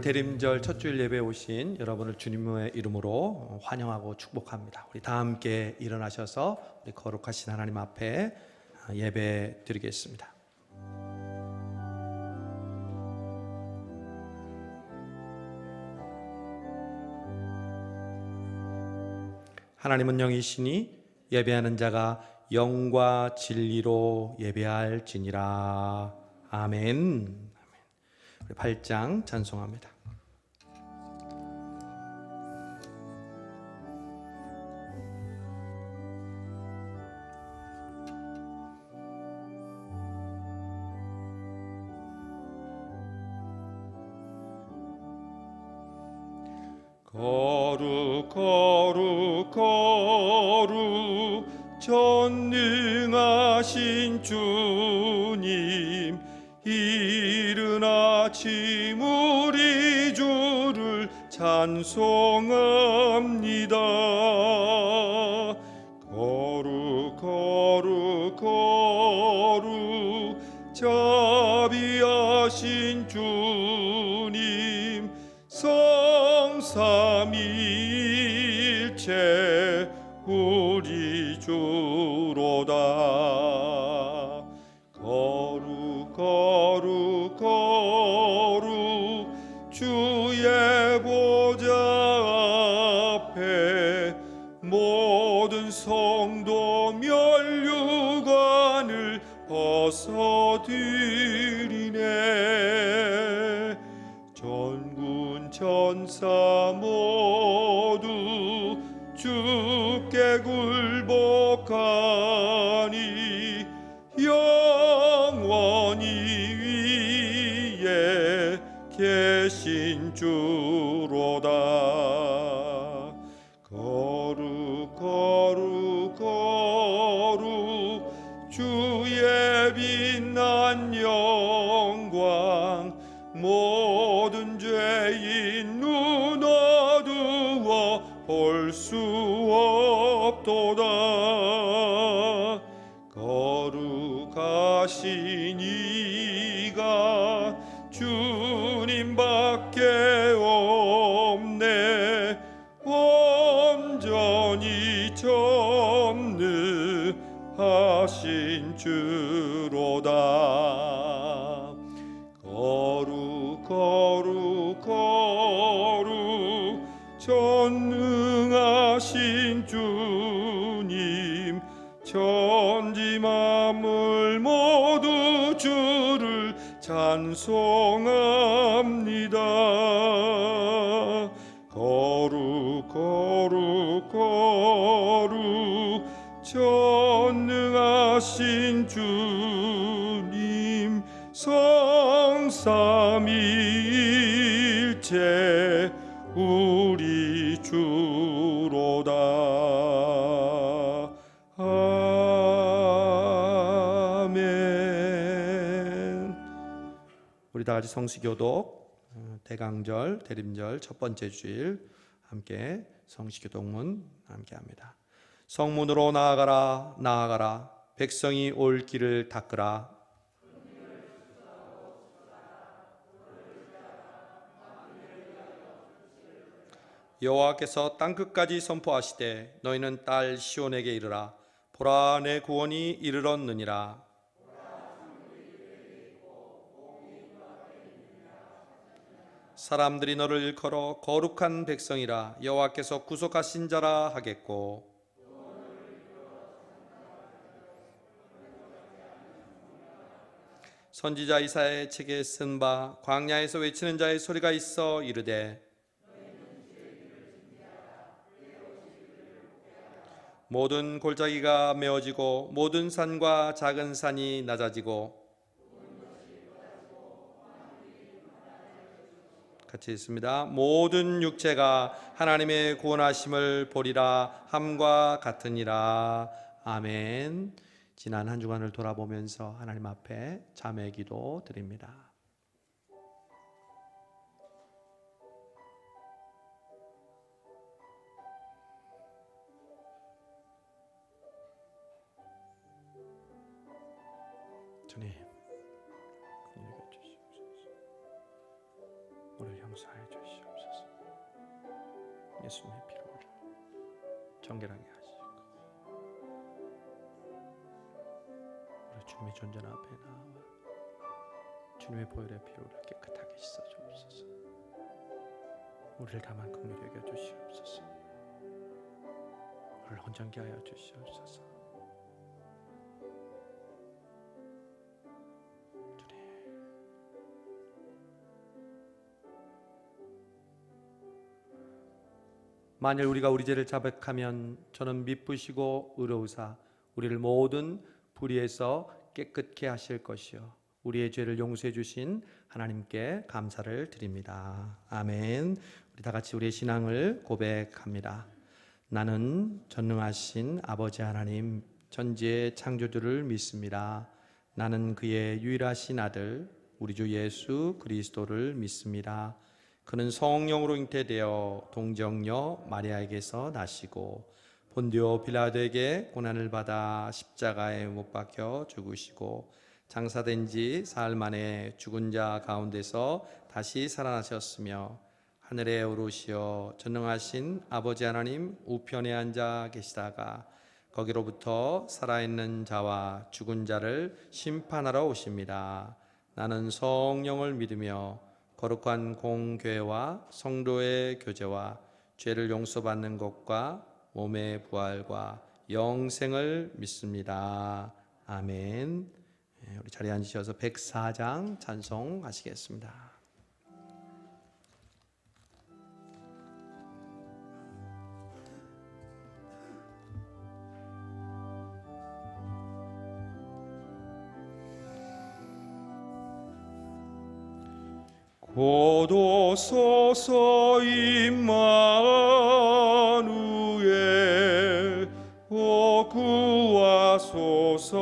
대림절 첫 주일 예배에 오신 여러분을 주님의 이름으로 환영하고 축복합니다. 우리 다 함께 일어나셔서 우리 거룩하신 하나님 앞에 예배 드리겠습니다. 하나님은 영이시니 예배하는 자가 영과 진리로 예배할지니라. 아멘. 우리 8장 찬송합니다. 거룩 거룩 거룩 전능하신 주님, 이른 아침 우리 주를 찬송합니다. 거룩 거룩 거룩 자비하신 주님, 성삼위일체 우리 주로다. 거룩 거룩 거룩 주의 보좌 앞에 모든 성도 면류관을 벗어드리네. 전군 천사 모두 주께 굴복하니 영원히 위에 계신 주로다. 거룩 거룩 거룩 주의 빛난 영광, 모든 죄인 눈 어두워 볼 수 없도다. 거룩하신 이가 주님밖에 없네. 온전히 전능하신 주로다. 거룩 거룩 거룩 전능하신 주님, 천지 만물 모두 주를 찬송합니다. 거룩 거룩 거룩 전능하신 주님, 성삼위일체 우리 주로다. 아멘. 우리 다 같이 성시교독, 대강절, 대림절 첫 번째 주일 함께 성시교독문 함께 합니다. 성문으로 나아가라, 나아가라. 백성이 올 길을 닦으라. 여호와께서 땅끝까지 선포하시되 너희는 딸 시온에게 이르라. 보라, 내 구원이 이르렀느니라. 사람들이 너를 일컬어 거룩한 백성이라 여호와께서 구속하신 자라 하겠고, 선지자 이사야의 책에 쓴 바 광야에서 외치는 자의 소리가 있어 이르되, 모든 골짜기가 메어지고 모든 산과 작은 산이 낮아지고, 같이 있습니다. 모든 육체가 하나님의 구원하심을 보리라 함과 같으니라. 아멘. 지난 한 주간을 돌아보면서 하나님 앞에 자매 기도 드립니다. 주님, 우리를 향하여 용서하여 주시옵소서. 예수님의 피로 정결하게 하시고 우리 주님의 존전 앞에 나와 주님의 보혈의 피로 깨끗하게 씻어 주옵소서. 우리를 다만 긍휼히 여겨 주시옵소서. 우리를 온전케 하여 주시옵소서. 만일 우리가 우리 죄를 자백하면 저는 미쁘시고 의로우사 우리를 모든 불의에서 깨끗게 하실 것이요 우리의 죄를 용서해 주신 하나님께 감사를 드립니다. 아멘. 우리 다 같이 우리의 신앙을 고백합니다. 나는 전능하신 아버지 하나님 전지의 창조주를 믿습니다. 나는 그의 유일하신 아들 우리 주 예수 그리스도를 믿습니다. 그는 성령으로 잉태되어 동정녀 마리아에게서 나시고 본디오 빌라도에게 고난을 받아 십자가에 못 박혀 죽으시고 장사된 지 사흘 만에 죽은 자 가운데서 다시 살아나셨으며 하늘에 오르시어 전능하신 아버지 하나님 우편에 앉아 계시다가 거기로부터 살아있는 자와 죽은 자를 심판하러 오십니다. 나는 성령을 믿으며 거룩한 공교회와 성도의 교제와 죄를 용서받는 것과 몸의 부활과 영생을 믿습니다. 아멘. 우리 자리에 앉으셔서 104장 찬송하시겠습니다. 고도소서 임마누엘 오 구하소서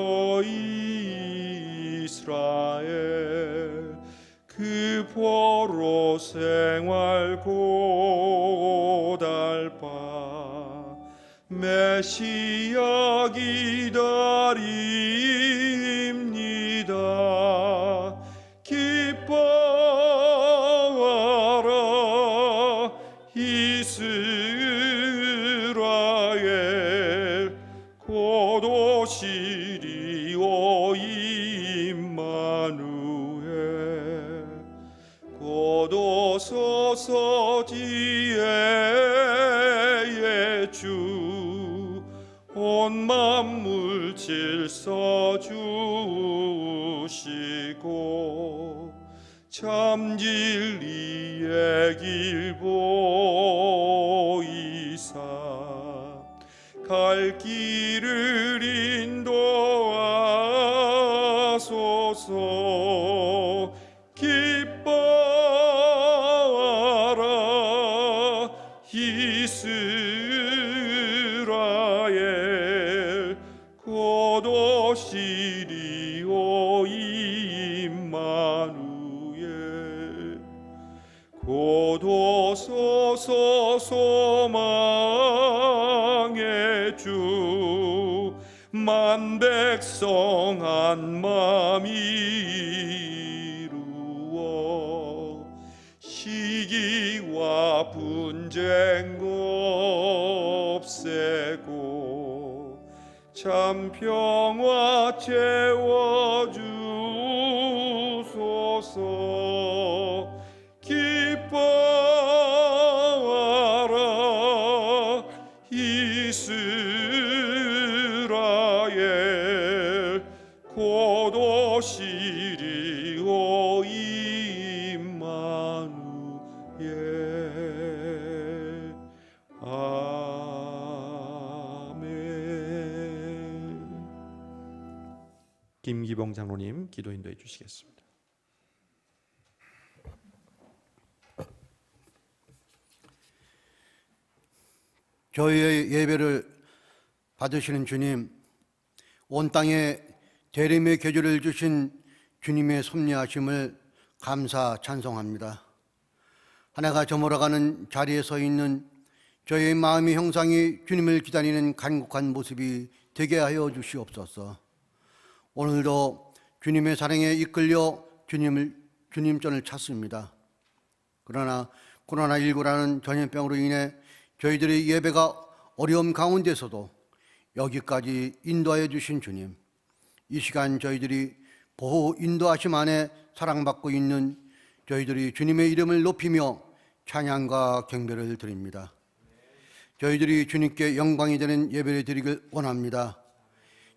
이스라엘 그 보로 생활 고달파 메시아 기다립니다. 기뻐하라 이스라엘 곧 오시리오 임마누엘 곧 오소서 지혜의 주 온 만물 질서 주시고 참 진리의 길 보이사 갈 길을 인도하소서. 기뻐하라 이스라엘 곧 오시리오 임마누엘 곧 오소서 소망의 주 만 백성 한 맘 이루어 시기와 분쟁 없애고 참 평화 채워주소서. 기뻐하라 이스라엘 곧 오시리오 임마누엘. 아멘. 김기봉 장로님 기도 인도해 주시겠습니다. 저희의 예배를 받으시는 주님, 온 땅에 대림의 계절을 주신 주님의 섭리하심을 감사 찬송합니다. 한 해가 저물어가는 자리에 서 있는 저희의 마음의 형상이 주님을 기다리는 간곡한 모습이 되게 하여 주시옵소서. 오늘도 주님의 사랑에 이끌려 주님 전을 찾습니다. 그러나 코로나19라는 전염병으로 인해 저희들의 예배가 어려움 가운데서도 여기까지 인도하여 주신 주님, 이 시간 저희들이 보호 인도하심 안에 사랑받고 있는 저희들이 주님의 이름을 높이며 찬양과 경배를 드립니다. 저희들이 주님께 영광이 되는 예배를 드리길 원합니다.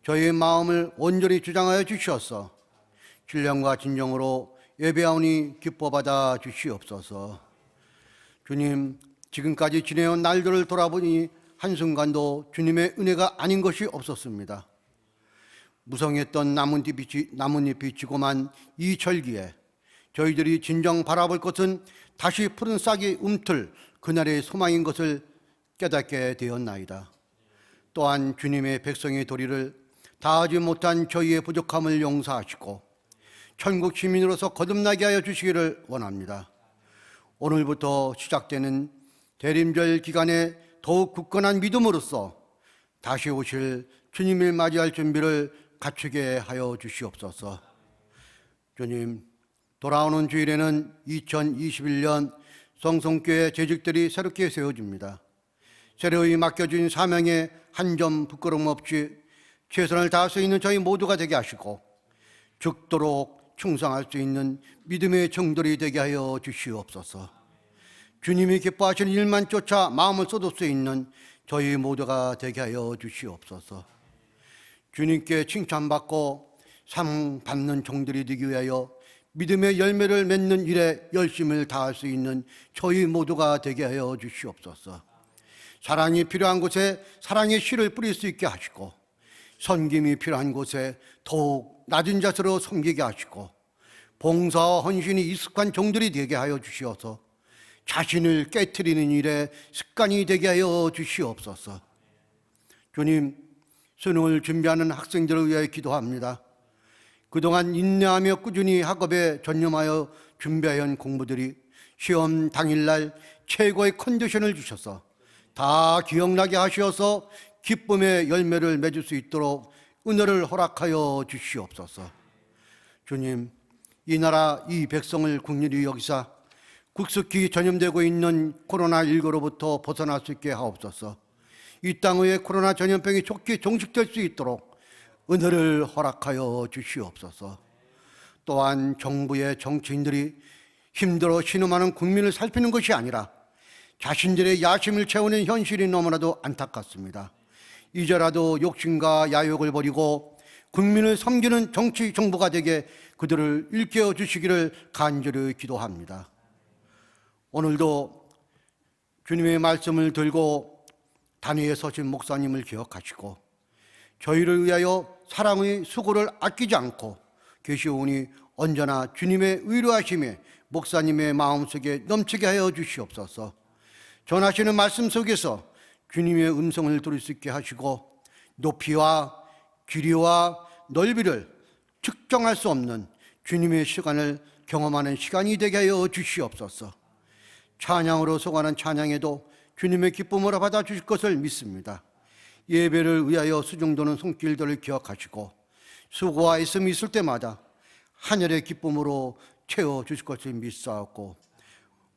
저희의 마음을 온전히 주장하여 주시옵소서. 신령과 진정으로 예배하오니 기뻐받아 주시옵소서. 주님, 지금까지 지내온 날들을 돌아보니 한순간도 주님의 은혜가 아닌 것이 없었습니다. 무성했던 나뭇잎이 지고만 이 절기에 저희들이 진정 바라볼 것은 다시 푸른 싹이 움틀 그날의 소망인 것을 깨닫게 되었나이다. 또한 주님의 백성의 도리를 다하지 못한 저희의 부족함을 용서하시고 천국 시민으로서 거듭나게 하여 주시기를 원합니다. 오늘부터 시작되는 대림절 기간에 더욱 굳건한 믿음으로써 다시 오실 주님을 맞이할 준비를 갖추게 하여 주시옵소서. 주님, 돌아오는 주일에는 2021년 성성교회 재직들이 새롭게 세워집니다. 새로이 맡겨진 사명에 한 점 부끄러움 없이 최선을 다할 수 있는 저희 모두가 되게 하시고 죽도록 충성할 수 있는 믿음의 정돌이 되게 하여 주시옵소서. 주님이 기뻐하시는 일만 쫓아 마음을 쏟을 수 있는 저희 모두가 되게 하여 주시옵소서. 주님께 칭찬받고 상 받는 종들이 되기 위하여 믿음의 열매를 맺는 일에 열심을 다할 수 있는 저희 모두가 되게 하여 주시옵소서. 사랑이 필요한 곳에 사랑의 씨를 뿌릴 수 있게 하시고 섬김이 필요한 곳에 더욱 낮은 자세로 섬기게 하시고 봉사와 헌신이 익숙한 종들이 되게 하여 주시어서 자신을 깨트리는 일에 습관이 되게 하여 주시옵소서. 주님, 수능을 준비하는 학생들을 위하여 기도합니다. 그동안 인내하며 꾸준히 학업에 전념하여 준비한 공부들이 시험 당일날 최고의 컨디션을 주셔서 다 기억나게 하시어서 기쁨의 열매를 맺을 수 있도록 은혜를 허락하여 주시옵소서. 주님, 이 나라 이 백성을 국률이 여기사 국습기 전염되고 있는 코로나19로부터 벗어날 수 있게 하옵소서. 이 땅의 코로나 전염병이 좋게 종식될 수 있도록 은혜를 허락하여 주시옵소서. 또한 정부의 정치인들이 힘들어 신음하는 국민을 살피는 것이 아니라 자신들의 야심을 채우는 현실이 너무나도 안타깝습니다. 이제라도 욕심과 야욕을 버리고 국민을 섬기는 정치 정부가 되게 그들을 일깨워 주시기를 간절히 기도합니다. 오늘도 주님의 말씀을 들고 단위에 서신 목사님을 기억하시고 저희를 위하여 사랑의 수고를 아끼지 않고 계시오니 언제나 주님의 위로하심에 목사님의 마음속에 넘치게 하여 주시옵소서. 전하시는 말씀 속에서 주님의 음성을 들을 수 있게 하시고 높이와 길이와 넓이를 측정할 수 없는 주님의 시간을 경험하는 시간이 되게 하여 주시옵소서. 찬양으로 소관한 찬양에도 주님의 기쁨으로 받아주실 것을 믿습니다. 예배를 위하여 수중도는 손길들을 기억하시고 수고와 애씀이 있을 때마다 하늘의 기쁨으로 채워주실 것을 믿사옵고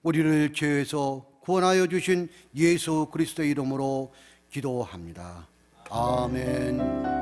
우리를 죄에서 구원하여 주신 예수 그리스도의 이름으로 기도합니다. 아멘.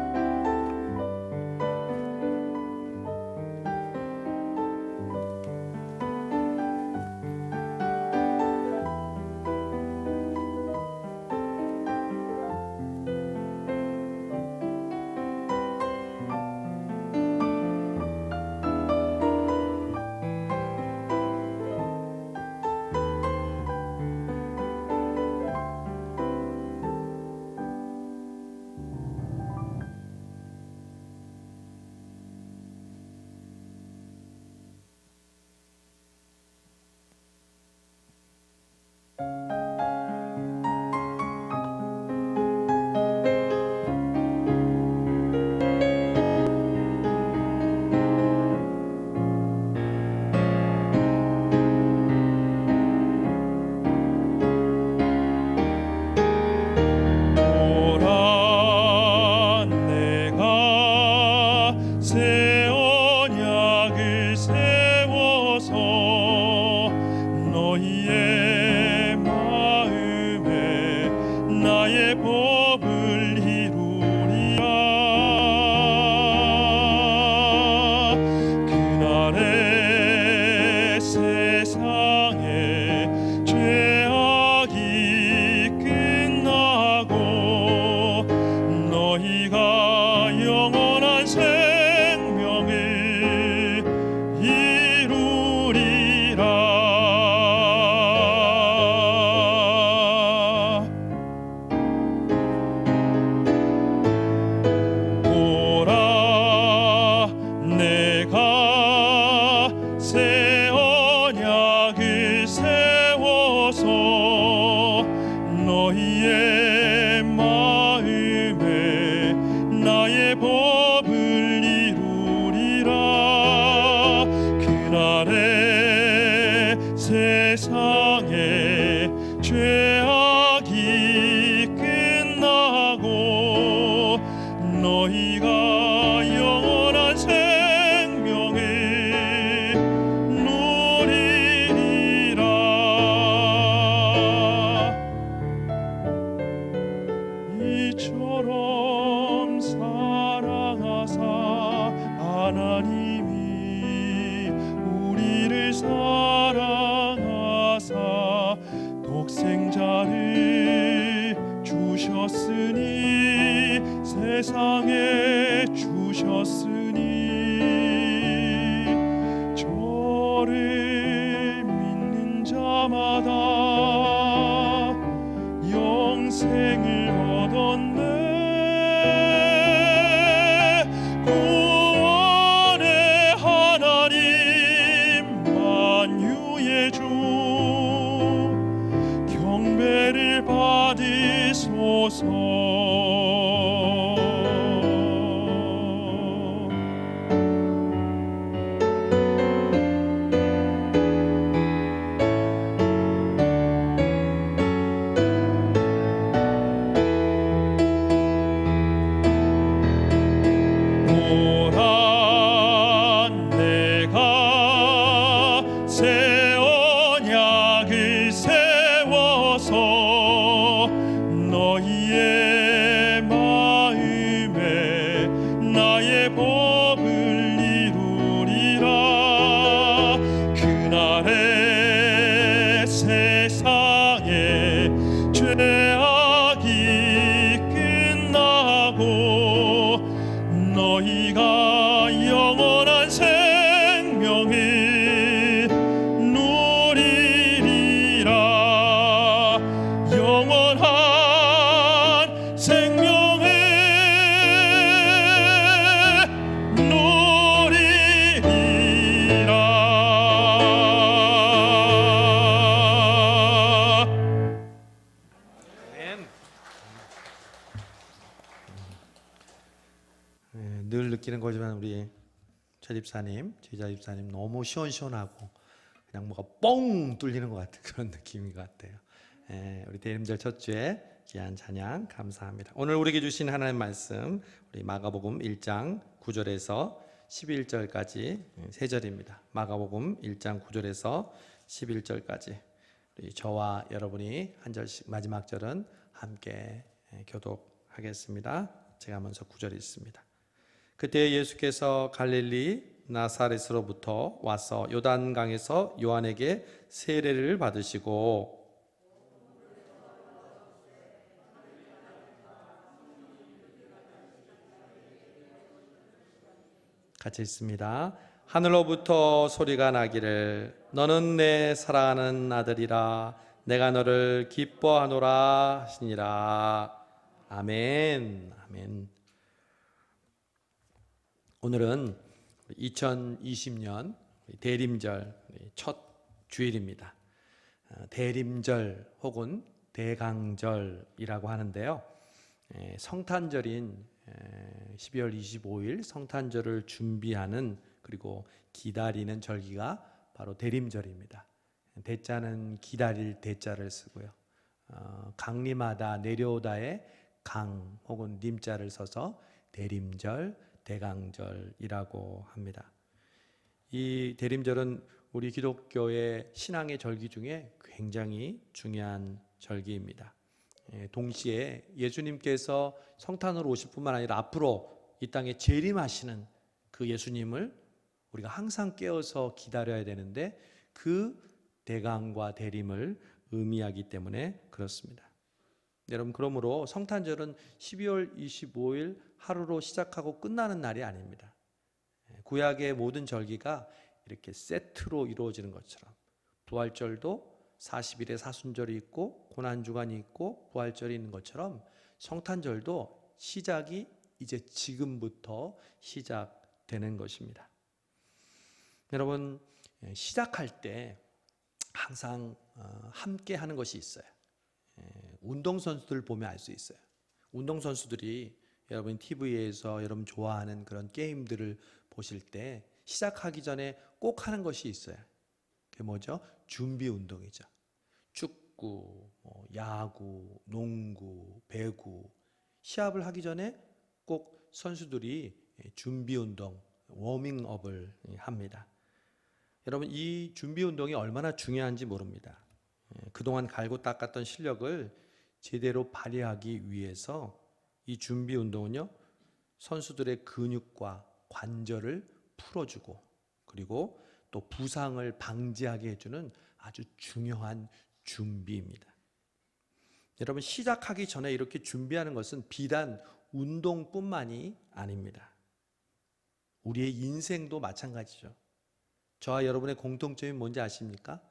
새 언약을 세워서 너희 죄악이 끝나고 너희가 영원한 생명을 누리리라. 이처럼 사랑하사 하나님이 우리를 사랑하사 독생자를 주셨으니 세상에 주셨으니 저를 믿는 자마다 영생을 얻었네. 구원의 하나님 만유의 주 경배를 받으소서. 보라 내가 새 언약을 세워서 너희의 마음에 나의 법을 이루리라. 그날에 세상에 죄악이 끝나고 너희가 영원한 생명을 누리리라. 영원한 생명을 누리리라. 늘 느끼는 거지만 우리 최 집사님, 제자 집사님 너무 시원시원하고 그냥 뭐가 뻥 뚫리는 것 같은 그런 느낌인 것 같아요. 우리 대림절 첫 주에 귀한 찬양 감사합니다. 오늘 우리에게 주신 하나님의 말씀 우리 마가복음 1장 9절에서 11절까지 세 절입니다. 마가복음 1장 9절에서 11절까지 우리 저와 여러분이 한 절씩 마지막 절은 함께 교독하겠습니다. 제가 먼저 9절 읽습니다. 그때 예수께서 갈릴리 나사렛으로부터 와서 요단강에서 요한에게 세례를 받으시고 같이 읽습니다. 하늘로부터 소리가 나기를 너는 내 사랑하는 아들이라 내가 너를 기뻐하노라 하시니라. 아멘. 아멘. 오늘은 2020년 대림절 첫 주일입니다. 대림절 혹은 대강절이라고 하는데요. 성탄절인 12월 25일 성탄절을 준비하는 그리고 기다리는 절기가 바로 대림절입니다. 대자는 기다릴 대자를 쓰고요. 강림하다 내려오다의 강 혹은 님자를 써서 대림절 대강절이라고 합니다. 이 대림절은 우리 기독교의 신앙의 절기 중에 굉장히 중요한 절기입니다. 동시에 예수님께서 성탄으로 오실 뿐만 아니라 앞으로 이 땅에 재림하시는 그 예수님을 우리가 항상 깨어서 기다려야 되는데 그 대강과 대림을 의미하기 때문에 그렇습니다. 여러분, 그러므로 성탄절은 12월 25일 하루로 시작하고 끝나는 날이 아닙니다. 구약의 모든 절기가 이렇게 세트로 이루어지는 것처럼 부활절도 40일의 사순절이 있고 고난주간이 있고 부활절이 있는 것처럼 성탄절도 시작이 이제 지금부터 시작되는 것입니다. 여러분, 시작할 때 항상 함께 하는 것이 있어요. 운동선수들 보면 알 수 있어요. 운동선수들이 여러분 TV에서 여러분 좋아하는 그런 게임들을 보실 때 시작하기 전에 꼭 하는 것이 있어요. 그게 뭐죠? 준비 운동이죠. 쭉 축구, 야구, 농구, 배구 시합을 하기 전에 꼭 선수들이 준비 운동, 워밍업을 합니다. 여러분, 이 준비 운동이 얼마나 중요한지 모릅니다. 그동안 갈고 닦았던 실력을 제대로 발휘하기 위해서 이 준비 운동은요, 선수들의 근육과 관절을 풀어주고 그리고 또 부상을 방지하게 해주는 아주 중요한 준비입니다. 여러분, 시작하기 전에 이렇게 준비하는 것은 비단 운동뿐만이 아닙니다. 우리의 인생도 마찬가지죠. 저와 여러분의 공통점이 뭔지 아십니까?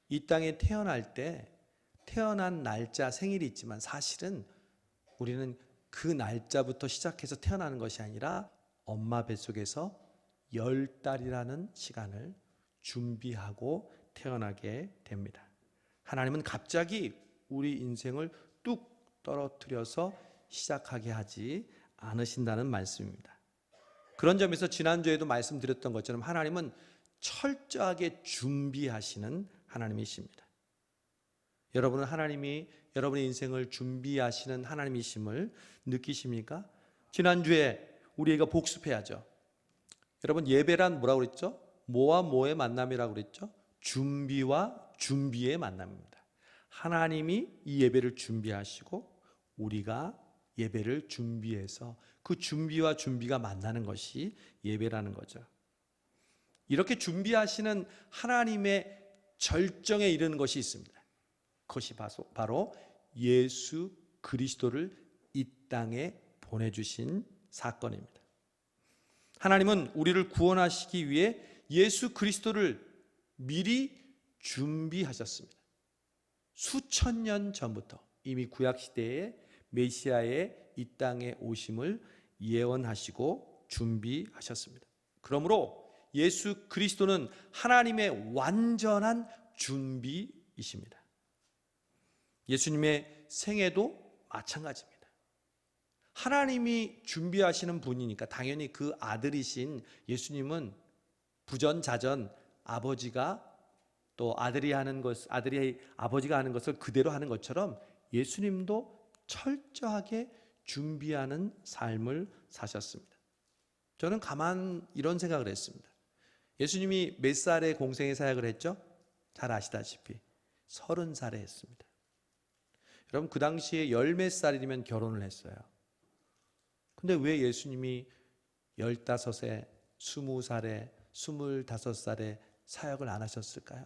이 땅에 태어날 때 태어난 날짜, 생일이 있지만 사실은 우리는 그 날짜부터 시작해서 태어나는 것이 아니라 엄마 뱃속에서 10달이라는 시간을 준비하고 태어나게 됩니다. 하나님은 갑자기 우리 인생을 뚝 떨어뜨려서 시작하게 하지 않으신다는 말씀입니다. 그런 점에서 지난주에도 말씀드렸던 것처럼 하나님은 철저하게 준비하시는 하나님이십니다. 여러분은 하나님이 여러분의 인생을 준비하시는 하나님이심을 느끼십니까? 지난주에 우리가 복습해야죠. 여러분, 예배란 뭐라고 그랬죠? 뭐와 뭐의 만남이라고 그랬죠? 준비와 준비의 만남입니다. 하나님이 이 예배를 준비하시고 우리가 예배를 준비해서 그 준비와 준비가 만나는 것이 예배라는 거죠. 이렇게 준비하시는 하나님의 절정에 이르는 것이 있습니다. 그것이 바로 예수 그리스도를 이 땅에 보내주신 사건입니다. 하나님은 우리를 구원하시기 위해 예수 그리스도를 미리 준비하셨습니다. 수천 년 전부터 이미 구약시대에 메시아의 이 땅에 오심을 예언하시고 준비하셨습니다. 그러므로 예수 그리스도는 하나님의 완전한 준비이십니다. 예수님의 생애도 마찬가지입니다. 하나님이 준비하시는 분이니까 당연히 그 아들이신 예수님은 부전자전 아버지가 또 아들이 아버지가 하는 것을 그대로 하는 것처럼 예수님도 철저하게 준비하는 삶을 사셨습니다. 저는 가만 이런 생각을 했습니다. 예수님이 몇 살에 공생애 사역을 했죠? 잘 아시다시피 30살에 했습니다. 여러분, 그 당시에 열 몇 살이면 결혼을 했어요. 근데 왜 예수님이 15세, 20살에, 25살에 사역을 안 하셨을까요?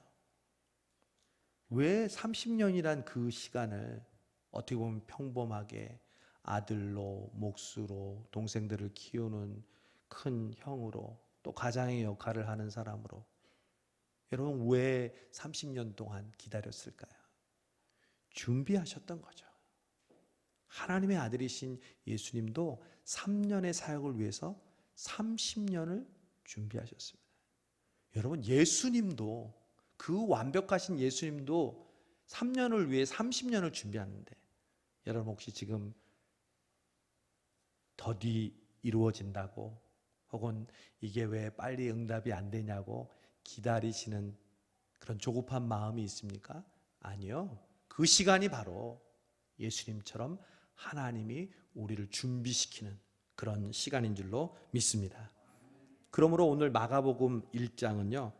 왜 30년이란 그 시간을 어떻게 보면 평범하게 아들로, 목수로, 동생들을 키우는 큰 형으로, 또 가장의 역할을 하는 사람으로 여러분 왜 30년 동안 기다렸을까요? 준비하셨던 거죠. 하나님의 아들이신 예수님도 3년의 사역을 위해서 30년을 준비하셨습니다. 여러분, 예수님도 그 완벽하신 예수님도 3년을 위해 30년을 준비하는데 여러분 혹시 지금 더디 이루어진다고 혹은 이게 왜 빨리 응답이 안 되냐고 기다리시는 그런 조급한 마음이 있습니까? 아니요. 그 시간이 바로 예수님처럼 하나님이 우리를 준비시키는 그런 시간인 줄로 믿습니다. 그러므로 오늘 마가복음 1장은요,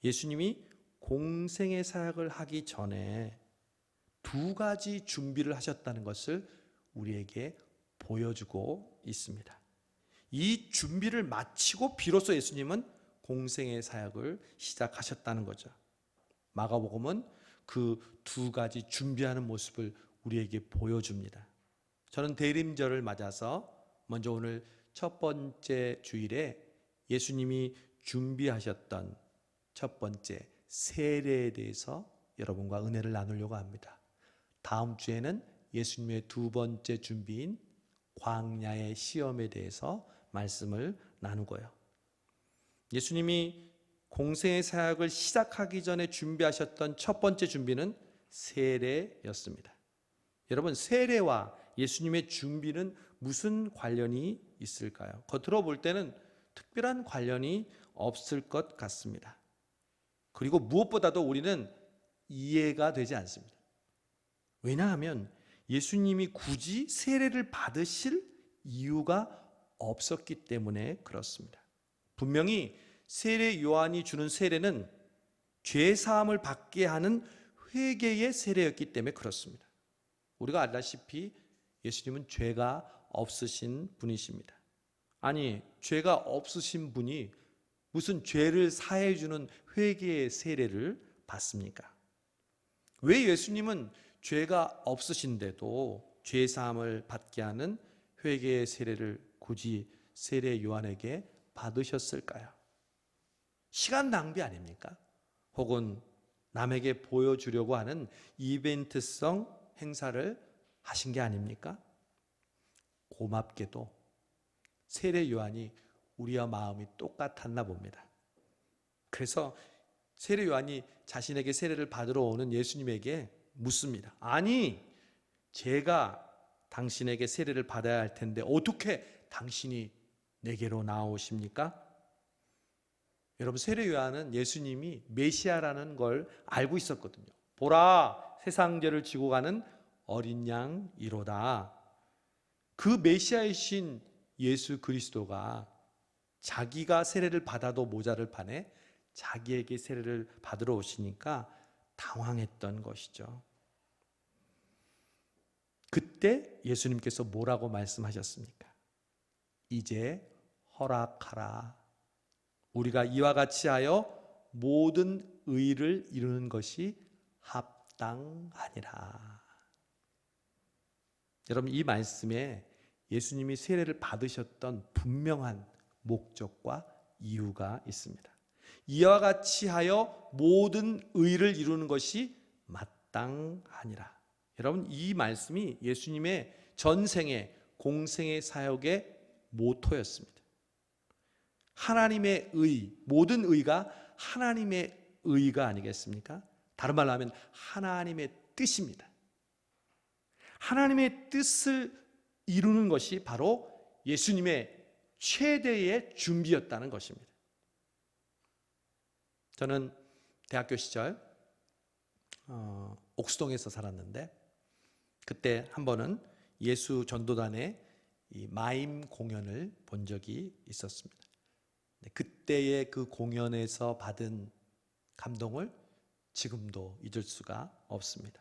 예수님이 공생의 사역을 하기 전에 두 가지 준비를 하셨다는 것을 우리에게 보여주고 있습니다. 이 준비를 마치고 비로소 예수님은 공생의 사역을 시작하셨다는 거죠. 마가복음은 그 두 가지 준비하는 모습을 우리에게 보여줍니다. 저는 대림절을 맞아서 먼저 오늘 첫 번째 주일에 예수님이 준비하셨던 첫 번째 세례에 대해서 여러분과 은혜를 나누려고 합니다. 다음 주에는 예수님의 두 번째 준비인 광야의 시험에 대해서 말씀을 나누고요. 예수님이 공생의 사역을 시작하기 전에 준비하셨던 첫 번째 준비는 세례였습니다. 여러분, 세례와 예수님의 준비는 무슨 관련이 있을까요? 겉으로 볼 때는 특별한 관련이 없을 것 같습니다. 그리고 무엇보다도 우리는 이해가 되지 않습니다. 왜냐하면 예수님이 굳이 세례를 받으실 이유가 없었기 때문에 그렇습니다. 분명히 세례 요한이 주는 세례는 죄 사함을 받게 하는 회개의 세례였기 때문에 그렇습니다. 우리가 알다시피 예수님은 죄가 없으신 분이십니다. 아니, 죄가 없으신 분이 무슨 죄를 사해 주는 회개의 세례를 받습니까? 왜 예수님은 죄가 없으신데도 죄 사함을 받게 하는 회개의 세례를 굳이 세례 요한에게 받으셨을까요? 시간 낭비 아닙니까? 혹은 남에게 보여주려고 하는 이벤트성 행사를 하신 게 아닙니까? 고맙게도 세례 요한이 우리와 마음이 똑같았나 봅니다. 그래서 세례 요한이 자신에게 세례를 받으러 오는 예수님에게 묻습니다. 아니, 제가 당신에게 세례를 받아야 할 텐데 어떻게 당신이 내게로 나오십니까? 여러분, 세례 요한은 예수님이 메시아라는 걸 알고 있었거든요. 보라, 세상 죄를 지고 가는 어린 양이로다. 그 메시아이신 예수 그리스도가 자기가 세례를 받아도 모자를 판에 자기에게 세례를 받으러 오시니까 당황했던 것이죠. 그때 예수님께서 뭐라고 말씀하셨습니까? 이제 허락하라. 우리가 이와 같이 하여 모든 의를 이루는 것이 합당하니라. 여러분, 이 말씀에 예수님이 세례를 받으셨던 분명한 목적과 이유가 있습니다. 이와 같이 하여 모든 의를 이루는 것이 마땅하니라. 여러분, 이 말씀이 예수님의 전생의 공생의 사역의 모토였습니다. 하나님의 의, 모든 의가 하나님의 의가 아니겠습니까? 다른 말로 하면 하나님의 뜻입니다. 하나님의 뜻을 이루는 것이 바로 예수님의 최대의 준비였다는 것입니다. 저는 대학교 시절 옥수동에서 살았는데 그때 한 번은 예수 전도단의 이 마임 공연을 본 적이 있었습니다. 그때의 그 공연에서 받은 감동을 지금도 잊을 수가 없습니다.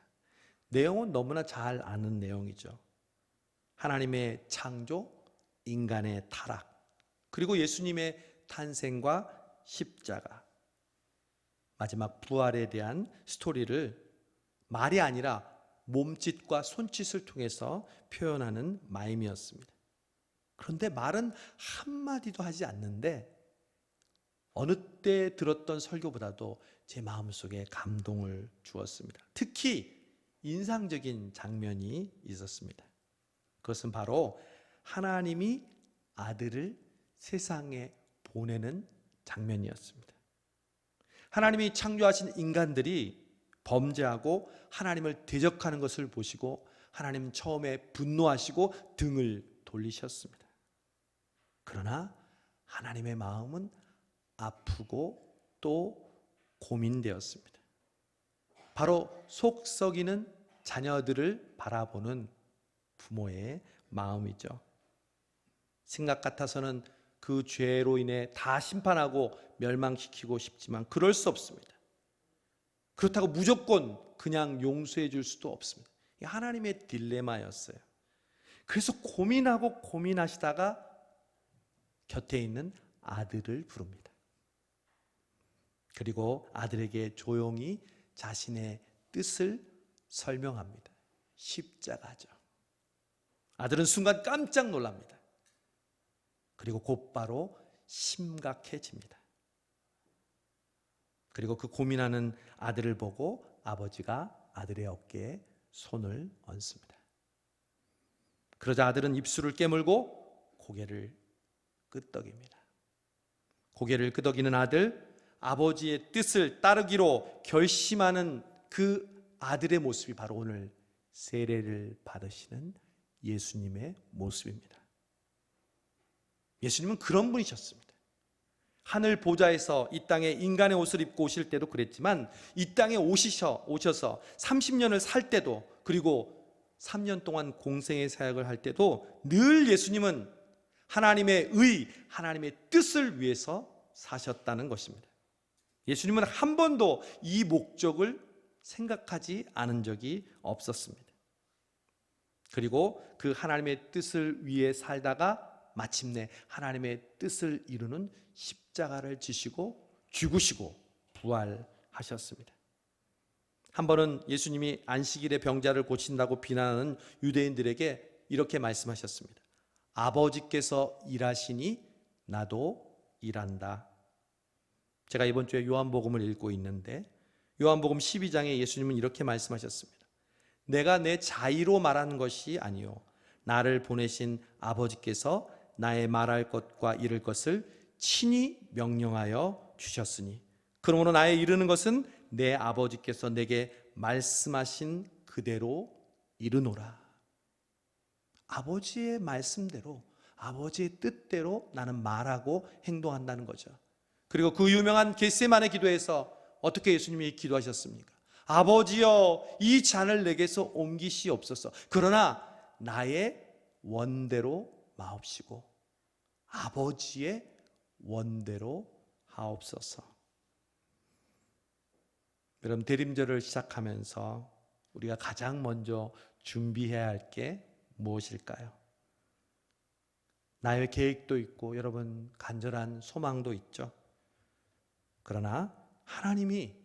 내용은 너무나 잘 아는 내용이죠. 하나님의 창조, 인간의 타락, 그리고 예수님의 탄생과 십자가, 마지막 부활에 대한 스토리를 말이 아니라 몸짓과 손짓을 통해서 표현하는 마임이었습니다. 그런데 말은 한마디도 하지 않는데 어느 때 들었던 설교보다도 제 마음속에 감동을 주었습니다. 특히 인상적인 장면이 있었습니다. 그것은 바로 하나님이 아들을 세상에 보내는 장면이었습니다. 하나님이 창조하신 인간들이 범죄하고 하나님을 대적하는 것을 보시고 하나님은 처음에 분노하시고 등을 돌리셨습니다. 그러나 하나님의 마음은 아프고 또 고민되었습니다. 바로 속 썩이는 자녀들을 바라보는 부모의 마음이죠. 생각 같아서는 그 죄로 인해 다 심판하고 멸망시키고 싶지만 그럴 수 없습니다. 그렇다고 무조건 그냥 용서해 줄 수도 없습니다. 하나님의 딜레마였어요. 그래서 고민하고 고민하시다가 곁에 있는 아들을 부릅니다. 그리고 아들에게 조용히 자신의 뜻을 설명합니다. 십자가죠. 아들은 순간 깜짝 놀랍니다. 그리고 곧바로 심각해집니다. 그리고 그 고민하는 아들을 보고 아버지가 아들의 어깨에 손을 얹습니다. 그러자 아들은 입술을 깨물고 고개를 끄덕입니다. 고개를 끄덕이는 아들, 아버지의 뜻을 따르기로 결심하는 그 아들의 모습이 바로 오늘 세례를 받으시는 예수님의 모습입니다. 예수님은 그런 분이셨습니다. 하늘 보좌에서 이 땅에 인간의 옷을 입고 오실 때도 그랬지만 이 땅에 오셔서 30년을 살 때도, 그리고 3년 동안 공생의 사역을 할 때도 늘 예수님은 하나님의 의, 하나님의 뜻을 위해서 사셨다는 것입니다. 예수님은 한 번도 이 목적을 생각하지 않은 적이 없었습니다. 그리고 그 하나님의 뜻을 위해 살다가 마침내 하나님의 뜻을 이루는 십자가를 지시고 죽으시고 부활하셨습니다. 한 번은 예수님이 안식일에 병자를 고친다고 비난하는 유대인들에게 이렇게 말씀하셨습니다. 아버지께서 일하시니 나도 일한다. 제가 이번 주에 요한복음을 읽고 있는데 요한복음 12장에 예수님은 이렇게 말씀하셨습니다. 내가 내 자의로 말하는 것이 아니요 나를 보내신 아버지께서 나의 말할 것과 이를 것을 친히 명령하여 주셨으니 그러므로 나의 이르는 것은 내 아버지께서 내게 말씀하신 그대로 이르노라. 아버지의 말씀대로, 아버지의 뜻대로 나는 말하고 행동한다는 거죠. 그리고 그 유명한 겟세마네 기도에서 어떻게 예수님이 기도하셨습니까? 아버지여 이 잔을 내게서 옮기시옵소서. 그러나 나의 원대로 마옵시고 아버지의 원대로 하옵소서. 여러분, 대림절을 시작하면서 우리가 가장 먼저 준비해야 할 게 무엇일까요? 나의 계획도 있고 여러분 간절한 소망도 있죠. 그러나 하나님이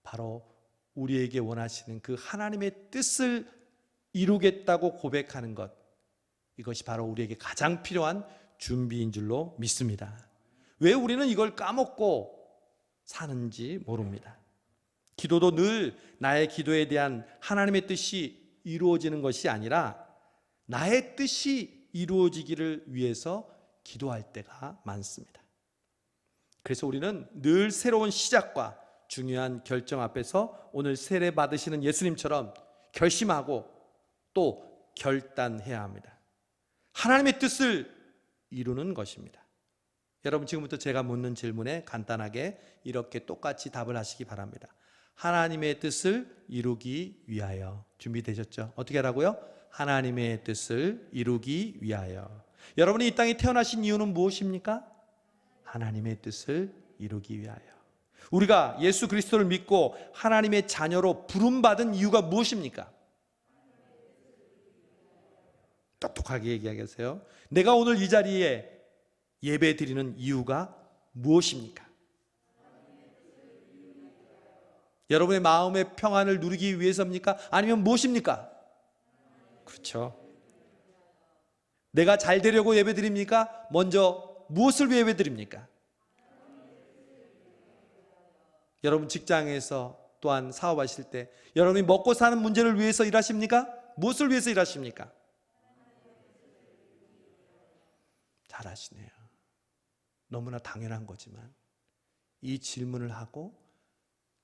바로 우리에게 원하시는 그 하나님의 뜻을 이루겠다고 고백하는 것, 이것이 바로 우리에게 가장 필요한 준비인 줄로 믿습니다. 왜 우리는 이걸 까먹고 사는지 모릅니다. 기도도 늘 나의 기도에 대한 하나님의 뜻이 이루어지는 것이 아니라 나의 뜻이 이루어지기를 위해서 기도할 때가 많습니다. 그래서 우리는 늘 새로운 시작과 중요한 결정 앞에서 오늘 세례 받으시는 예수님처럼 결심하고 또 결단해야 합니다. 하나님의 뜻을 이루는 것입니다. 여러분, 지금부터 제가 묻는 질문에 간단하게 이렇게 똑같이 답을 하시기 바랍니다. 하나님의 뜻을 이루기 위하여. 준비되셨죠? 어떻게 하라고요? 하나님의 뜻을 이루기 위하여. 여러분이 이 땅에 태어나신 이유는 무엇입니까? 하나님의 뜻을 이루기 위하여. 우리가 예수 그리스도를 믿고 하나님의 자녀로 부름받은 이유가 무엇입니까? 똑똑하게 얘기하겠어요. 내가 오늘 이 자리에 예배 드리는 이유가 무엇입니까? 여러분의 마음의 평안을 누리기 위해서입니까? 아니면 무엇입니까? 그렇죠. 내가 잘 되려고 예배 드립니까? 먼저 무엇을 위해 예배 드립니까? 여러분 직장에서 또한 사업하실 때 여러분이 먹고 사는 문제를 위해서 일하십니까? 무엇을 위해서 일하십니까? 잘하시네요. 너무나 당연한 거지만 이 질문을 하고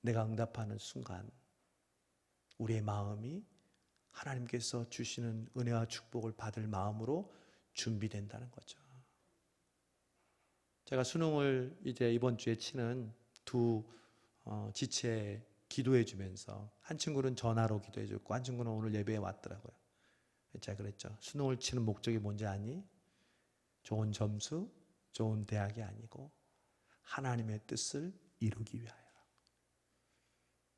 내가 응답하는 순간 우리의 마음이 하나님께서 주시는 은혜와 축복을 받을 마음으로 준비된다는 거죠. 제가 수능을 이제 이번 주에 치는 두 지체 기도해 주면서 한 친구는 전화로 기도해 줬고 한 친구는 오늘 예배에 왔더라고요. 제가 그랬죠. 수능을 치는 목적이 뭔지 아니? 좋은 점수, 좋은 대학이 아니고 하나님의 뜻을 이루기 위하여.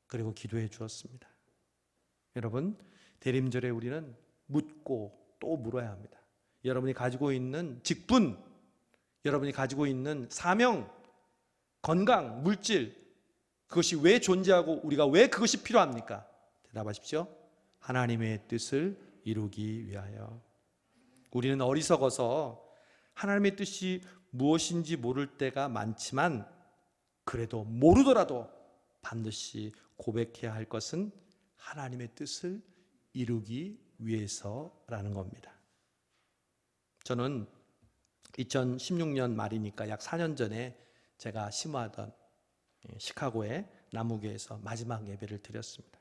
그리고 기도해 주었습니다. 여러분, 대림절에 우리는 묻고 또 물어야 합니다. 여러분이 가지고 있는 직분, 여러분이 가지고 있는 사명, 건강, 물질, 그것이 왜 존재하고 우리가 왜 그것이 필요합니까? 대답하십시오. 하나님의 뜻을 이루기 위하여. 우리는 어리석어서 하나님의 뜻이 무엇인지 모를 때가 많지만 그래도 모르더라도 반드시 고백해야 할 것은 하나님의 뜻을 이루기 위해서라는 겁니다. 저는 2016년 말이니까 약 4년 전에 제가 심화하던 시카고의 나무교에서 마지막 예배를 드렸습니다.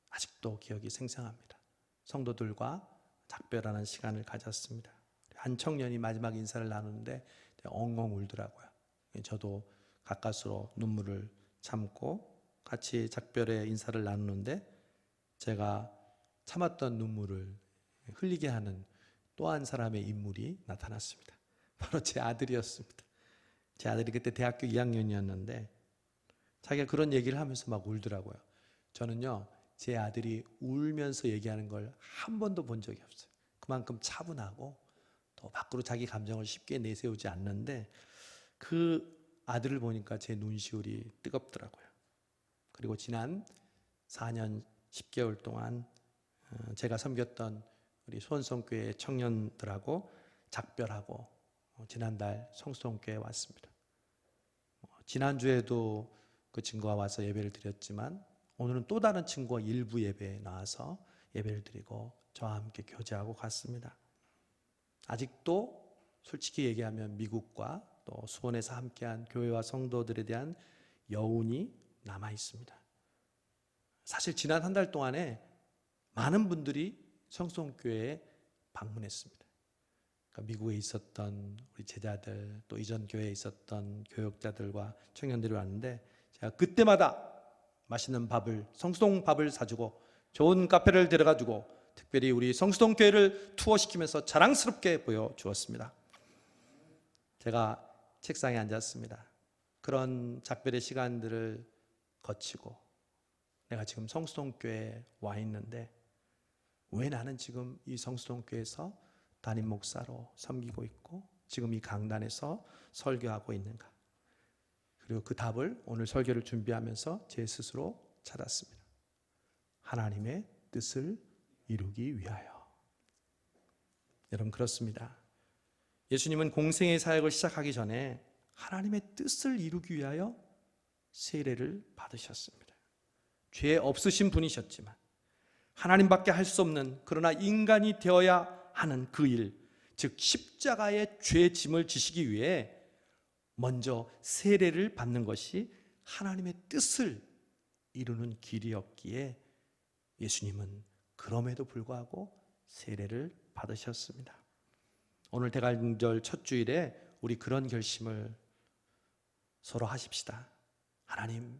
아직도 기억이 생생합니다. 성도들과 작별하는 시간을 가졌습니다. 한 청년이 마지막 인사를 나누는데 엉엉 울더라고요. 저도 가까스로 눈물을 참고 같이 작별의 인사를 나누는데 제가 참았던 눈물을 흘리게 하는 또 한 사람의 인물이 나타났습니다. 바로 제 아들이었습니다. 제 아들이 그때 대학교 2학년이었는데 자기가 그런 얘기를 하면서 막 울더라고요. 저는요, 제 아들이 울면서 얘기하는 걸 한 번도 본 적이 없어요. 그만큼 차분하고 또 밖으로 자기 감정을 쉽게 내세우지 않는데 그 아들을 보니까 제 눈시울이 뜨겁더라고요. 그리고 지난 4년 10개월 동안 제가 섬겼던 우리 소원성교회 청년들하고 작별하고 지난달 성수동교회에 왔습니다. 지난주에도 그 친구가 와서 예배를 드렸지만 오늘은 또 다른 친구가 일부 예배에 나와서 예배를 드리고 저와 함께 교제하고 갔습니다. 아직도 솔직히 얘기하면 미국과 또 수원에서 함께한 교회와 성도들에 대한 여운이 남아 있습니다. 사실 지난 한 달 동안에 많은 분들이 성수동교회에 방문했습니다. 그러니까 미국에 있었던 우리 제자들 또 이전 교회에 있었던 교역자들과 청년들이 왔는데 제가 그때마다 맛있는 밥을 성수동 밥을 사주고 좋은 카페를 데려가지고 특별히 우리 성수동교회를 투어시키면서 자랑스럽게 보여주었습니다. 제가 책상에 앉았습니다. 그런 작별의 시간들을 거치고 내가 지금 성수동교회에 와 있는데 왜 나는 지금 이 성수동교회에서 담임 목사로 섬기고 있고 지금 이 강단에서 설교하고 있는가? 그리고 그 답을 오늘 설교를 준비하면서 제 스스로 찾았습니다. 하나님의 뜻을 이루기 위하여. 여러분 그렇습니다. 예수님은 공생의 사역을 시작하기 전에 하나님의 뜻을 이루기 위하여 세례를 받으셨습니다. 죄 없으신 분이셨지만 하나님밖에 할 수 없는 그러나 인간이 되어야 하는 그 일, 즉 십자가의 죄 짐을 지시기 위해 먼저 세례를 받는 것이 하나님의 뜻을 이루는 길이었기에 예수님은 그럼에도 불구하고 세례를 받으셨습니다. 오늘 대관절 첫 주일에 우리 그런 결심을 서로 하십시다. 하나님,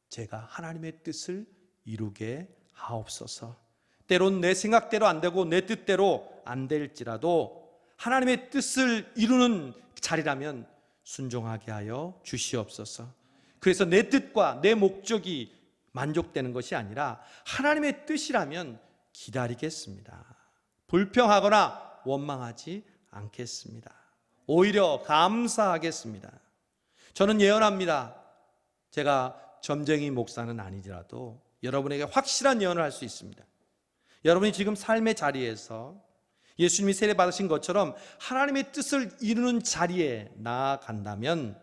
제가 하나님의 뜻을 이루게 하옵소서. 때론 내 생각대로 안 되고 내 뜻대로 안 될지라도 하나님의 뜻을 이루는 자리라면 순종하게 하여 주시옵소서. 그래서 내 뜻과 내 목적이 만족되는 것이 아니라 하나님의 뜻이라면 기다리겠습니다. 불평하거나 원망하지 않겠습니다. 오히려 감사하겠습니다. 저는 예언합니다. 제가 점쟁이 목사는 아니더라도 여러분에게 확실한 예언을 할 수 있습니다. 여러분이 지금 삶의 자리에서 예수님이 세례 받으신 것처럼 하나님의 뜻을 이루는 자리에 나아간다면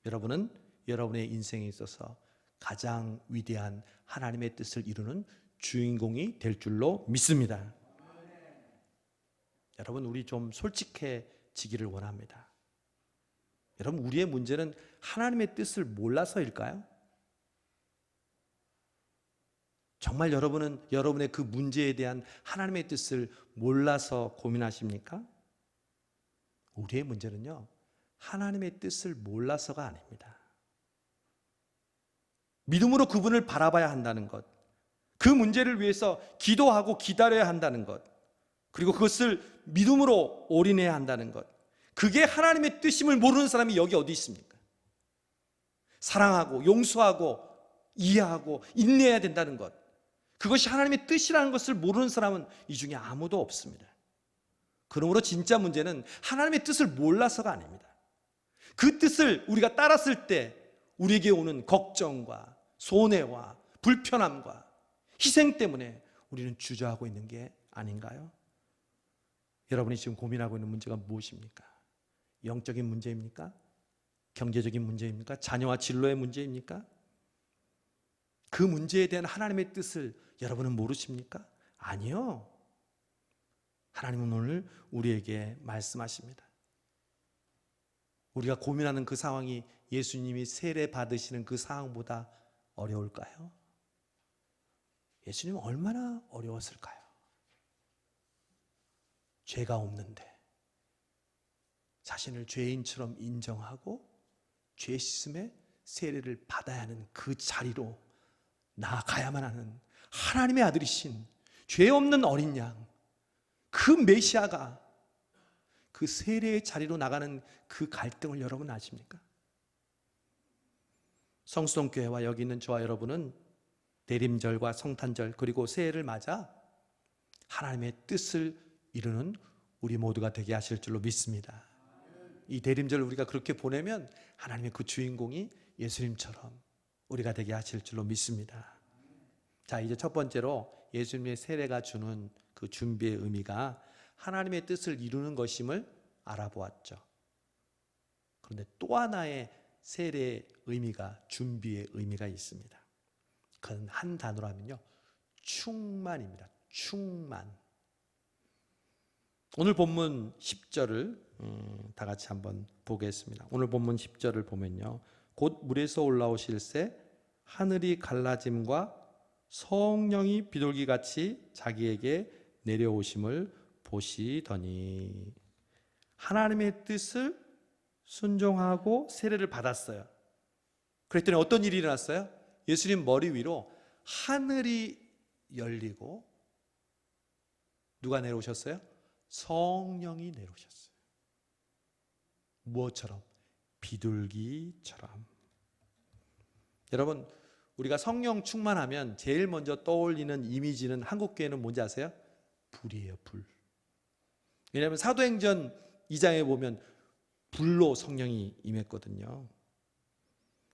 여러분은 여러분의 인생에 있어서 가장 위대한 하나님의 뜻을 이루는 주인공이 될 줄로 믿습니다. 여러분, 우리 좀 솔직해지기를 원합니다. 여러분, 우리의 문제는 하나님의 뜻을 몰라서일까요? 정말 여러분은 여러분의 그 문제에 대한 하나님의 뜻을 몰라서 고민하십니까? 우리의 문제는요, 하나님의 뜻을 몰라서가 아닙니다. 믿음으로 그분을 바라봐야 한다는 것, 그 문제를 위해서 기도하고 기다려야 한다는 것, 그리고 그것을 믿음으로 올인해야 한다는 것, 그게 하나님의 뜻임을 모르는 사람이 여기 어디 있습니까? 사랑하고 용서하고 이해하고 인내해야 된다는 것, 그것이 하나님의 뜻이라는 것을 모르는 사람은 이 중에 아무도 없습니다. 그러므로 진짜 문제는 하나님의 뜻을 몰라서가 아닙니다. 그 뜻을 우리가 따랐을 때 우리에게 오는 걱정과 손해와 불편함과 희생 때문에 우리는 주저하고 있는 게 아닌가요? 여러분이 지금 고민하고 있는 문제가 무엇입니까? 영적인 문제입니까? 경제적인 문제입니까? 자녀와 진로의 문제입니까? 그 문제에 대한 하나님의 뜻을 여러분은 모르십니까? 아니요. 하나님은 오늘 우리에게 말씀하십니다. 우리가 고민하는 그 상황이 예수님이 세례 받으시는 그 상황보다 어려울까요? 예수님은 얼마나 어려웠을까요? 죄가 없는데. 자신을 죄인처럼 인정하고 죄 씻음의 세례를 받아야 하는 그 자리로 나아가야만 하는 하나님의 아들이신 죄 없는 어린 양, 그 메시아가 그 세례의 자리로 나가는 그 갈등을 여러분 아십니까? 성수동교회와 여기 있는 저와 여러분은 대림절과 성탄절 그리고 새해를 맞아 하나님의 뜻을 이루는 우리 모두가 되게 하실 줄로 믿습니다. 이 대림절을 우리가 그렇게 보내면 하나님의 그 주인공이 예수님처럼 우리가 되게 하실 줄로 믿습니다. 자, 이제 첫 번째로 예수님의 세례가 주는 그 준비의 의미가 하나님의 뜻을 이루는 것임을 알아보았죠. 그런데 또 하나의 세례의 의미가, 준비의 의미가 있습니다. 그건 한 단어로 하면요, 충만입니다. 충만. 오늘 본문 10절을 다 같이 한번 보겠습니다. 오늘 본문 10절을 보면요, 곧 물에서 올라오실새 하늘이 갈라짐과 성령이 비둘기같이 자기에게 내려오심을 보시더니, 하나님의 뜻을 순종하고 세례를 받았어요. 그랬더니 어떤 일이 일어났어요? 예수님 머리 위로 하늘이 열리고 누가 내려오셨어요? 성령이 내려오셨어요. 무엇처럼? 비둘기처럼. 여러분, 우리가 성령 충만하면 제일 먼저 떠올리는 이미지는 한국교회는 뭔지 아세요? 불이에요, 불. 왜냐하면 사도행전 2장에 보면 불로 성령이 임했거든요.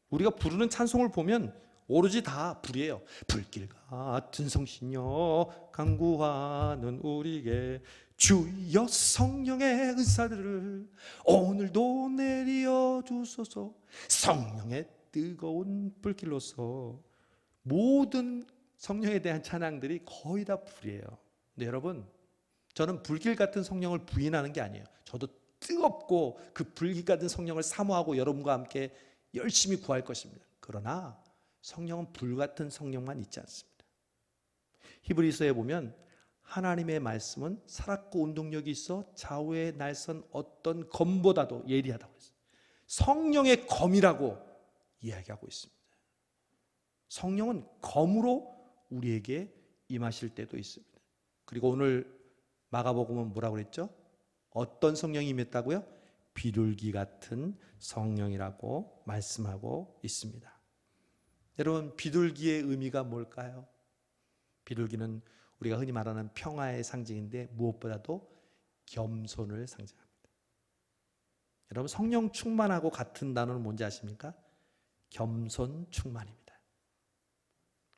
우리가 부르는 찬송을 보면 오로지 다 불이에요. 불길 같은 성신여 간구하는 우리에게 주여 성령의 은사들을 오늘도 내려 주소서. 성령의 뜨거운 불길로서. 모든 성령에 대한 찬양들이 거의 다 불이에요. 근데 여러분, 저는 불길 같은 성령을 부인하는 게 아니에요. 저도 뜨겁고 그 불길 같은 성령을 사모하고 여러분과 함께 열심히 구할 것입니다. 그러나 성령은 불 같은 성령만 있지 않습니다. 히브리서에 보면 하나님의 말씀은 살았고 운동력이 있어 좌우에 날선 어떤 검보다도 예리하다고 했어요. 성령의 검이라고 이야기하고 있습니다. 성령은 검으로 우리에게 임하실 때도 있습니다. 그리고 오늘 마가복음은 뭐라고 그랬죠? 어떤 성령이 임했다고요? 비둘기 같은 성령이라고 말씀하고 있습니다. 여러분, 비둘기의 의미가 뭘까요? 비둘기는 우리가 흔히 말하는 평화의 상징인데 무엇보다도 겸손을 상징합니다. 여러분, 성령 충만하고 같은 단어는 뭔지 아십니까? 겸손 충만입니다.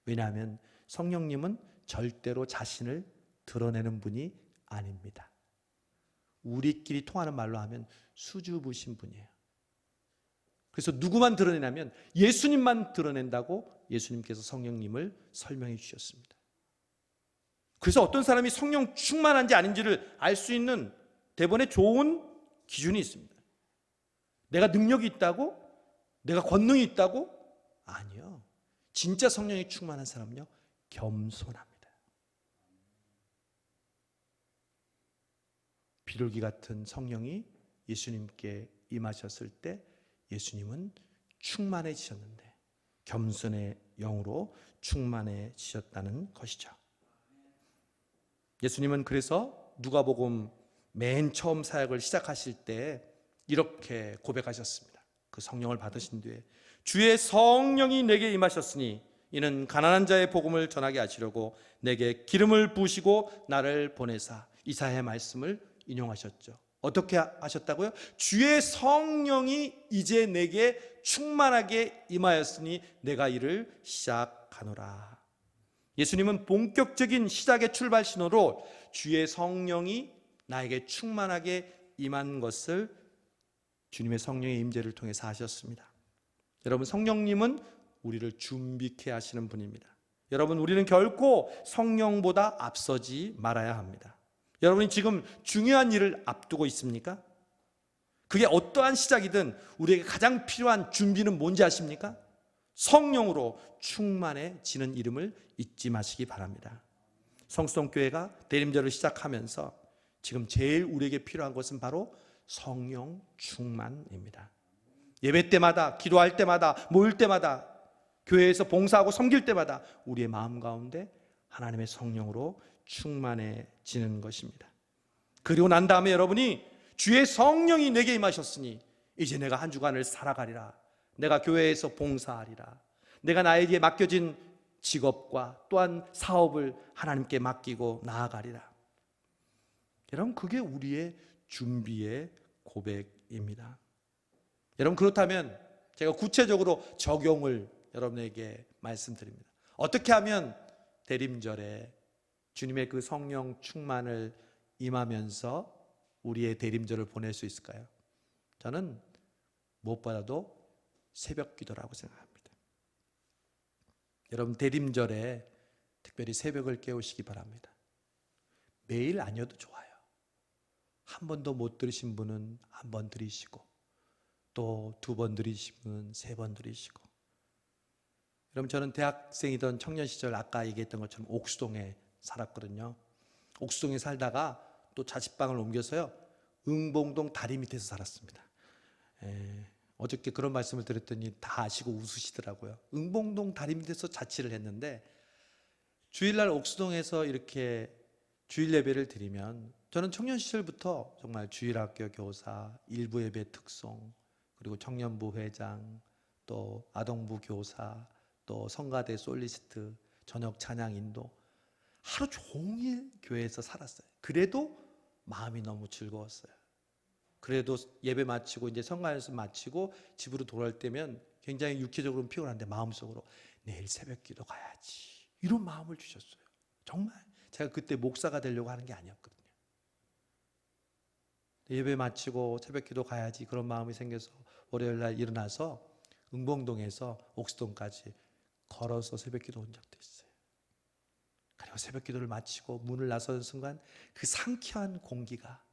왜냐하면 성령님은 절대로 자신을 드러내는 분이 아닙니다. 우리끼리 통하는 말로 하면 수줍으신 분이에요. 그래서 누구만 드러내냐면 예수님만 드러낸다고 예수님께서 성령님을 설명해 주셨습니다. 그래서 어떤 사람이 성령 충만한지 아닌지를 알 수 있는 대번에 좋은 기준이 있습니다. 내가 능력이 있다고? 내가 권능이 있다고? 아니요. 진짜 성령이 충만한 사람은요, 겸손합니다. 비둘기 같은 성령이 예수님께 임하셨을 때 예수님은 충만해지셨는데 겸손의 영으로 충만해지셨다는 것이죠. 예수님은 그래서 누가복음 맨 처음 사역을 시작하실 때 이렇게 고백하셨습니다. 그 성령을 받으신 뒤에 주의 성령이 내게 임하셨으니 이는 가난한 자의 복음을 전하게 하시려고 내게 기름을 부으시고 나를 보내사. 이사야의 말씀을 인용하셨죠. 어떻게 하셨다고요? 주의 성령이 이제 내게 충만하게 임하였으니 내가 이를 시작하노라. 예수님은 본격적인 시작의 출발 신호로 주의 성령이 나에게 충만하게 임한 것을 주님의 성령의 임재를 통해서 하셨습니다. 여러분, 성령님은 우리를 준비케 하시는 분입니다. 여러분, 우리는 결코 성령보다 앞서지 말아야 합니다. 여러분이 지금 중요한 일을 앞두고 있습니까? 그게 어떠한 시작이든 우리에게 가장 필요한 준비는 뭔지 아십니까? 성령으로 충만해지는 이름을 잊지 마시기 바랍니다. 성수동교회가 대림절을 시작하면서 지금 제일 우리에게 필요한 것은 바로 성령 충만입니다. 예배 때마다, 기도할 때마다, 모일 때마다, 교회에서 봉사하고 섬길 때마다 우리의 마음 가운데 하나님의 성령으로 충만해지는 것입니다. 그리고 난 다음에 여러분이 주의 성령이 내게 임하셨으니 이제 내가 한 주간을 살아가리라. 내가 교회에서 봉사하리라. 내가 나에게 맡겨진 직업과 또한 사업을 하나님께 맡기고 나아가리라. 여러분, 그게 우리의 준비의 고백입니다. 여러분, 그렇다면 제가 구체적으로 적용을 여러분에게 말씀드립니다. 어떻게 하면 대림절에 주님의 그 성령 충만을 임하면서 우리의 대림절을 보낼 수 있을까요? 저는 무엇보다도 새벽 기도라고 생각합니다. 여러분, 대림절에 특별히 새벽을 깨우시기 바랍니다. 매일 아니어도 좋아요. 한 번도 못 들으신 분은 한 번 들으시고, 또 두 번 들으신 분은 세 번 들으시고. 여러분, 저는 대학생이던 청년 시절 아까 얘기했던 것처럼 옥수동에 살았거든요. 옥수동에 살다가 또 자취방을 옮겨서요, 응봉동 다리 밑에서 살았습니다. 어저께 그런 말씀을 드렸더니 다 아시고 웃으시더라고요. 응봉동 다리 밑에서 자취를 했는데 주일날 옥수동에서 이렇게 주일 예배를 드리면 저는 청년 시절부터 정말 주일학교 교사, 일부 예배 특송, 그리고 청년부 회장, 또 아동부 교사, 또 성가대 솔리스트, 저녁 찬양 인도, 하루 종일 교회에서 살았어요. 그래도 마음이 너무 즐거웠어요. 그래도 예배 마치고 이제 성가에서 마치고 집으로 돌아올 때면 굉장히 육체적으로는 피곤한데 마음속으로 내일 새벽 기도 가야지, 이런 마음을 주셨어요. 정말 제가 그때 목사가 되려고 하는 게 아니었거든요. 예배 마치고 새벽 기도 가야지 그런 마음이 생겨서 월요일 날 일어나서 응봉동에서 옥수동까지 걸어서 새벽 기도 온 적도 있어요. 그리고 새벽 기도를 마치고 문을 나서는 순간 그 상쾌한 공기가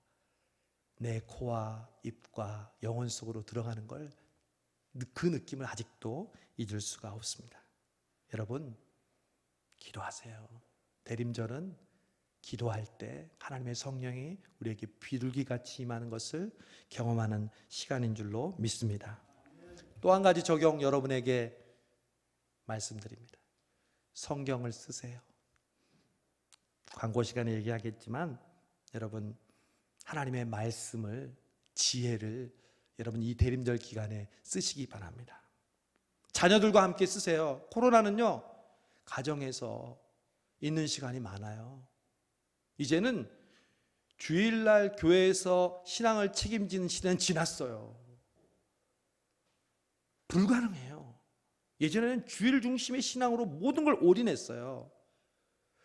내 코와 입과 영혼 속으로 들어가는 걸, 그 느낌을 아직도 잊을 수가 없습니다. 여러분, 기도하세요. 대림절은 기도할 때 하나님의 성령이 우리에게 비둘기같이 임하는 것을 경험하는 시간인 줄로 믿습니다. 또 한 가지 적용 여러분에게 말씀드립니다. 성경을 쓰세요. 광고 시간에 얘기하겠지만 여러분, 하나님의 말씀을, 지혜를 여러분 이 대림절 기간에 쓰시기 바랍니다. 자녀들과 함께 쓰세요. 코로나는요, 가정에서 있는 시간이 많아요. 이제는 주일날 교회에서 신앙을 책임지는 시대는 지났어요. 불가능해요. 예전에는 주일 중심의 신앙으로 모든 걸 올인했어요.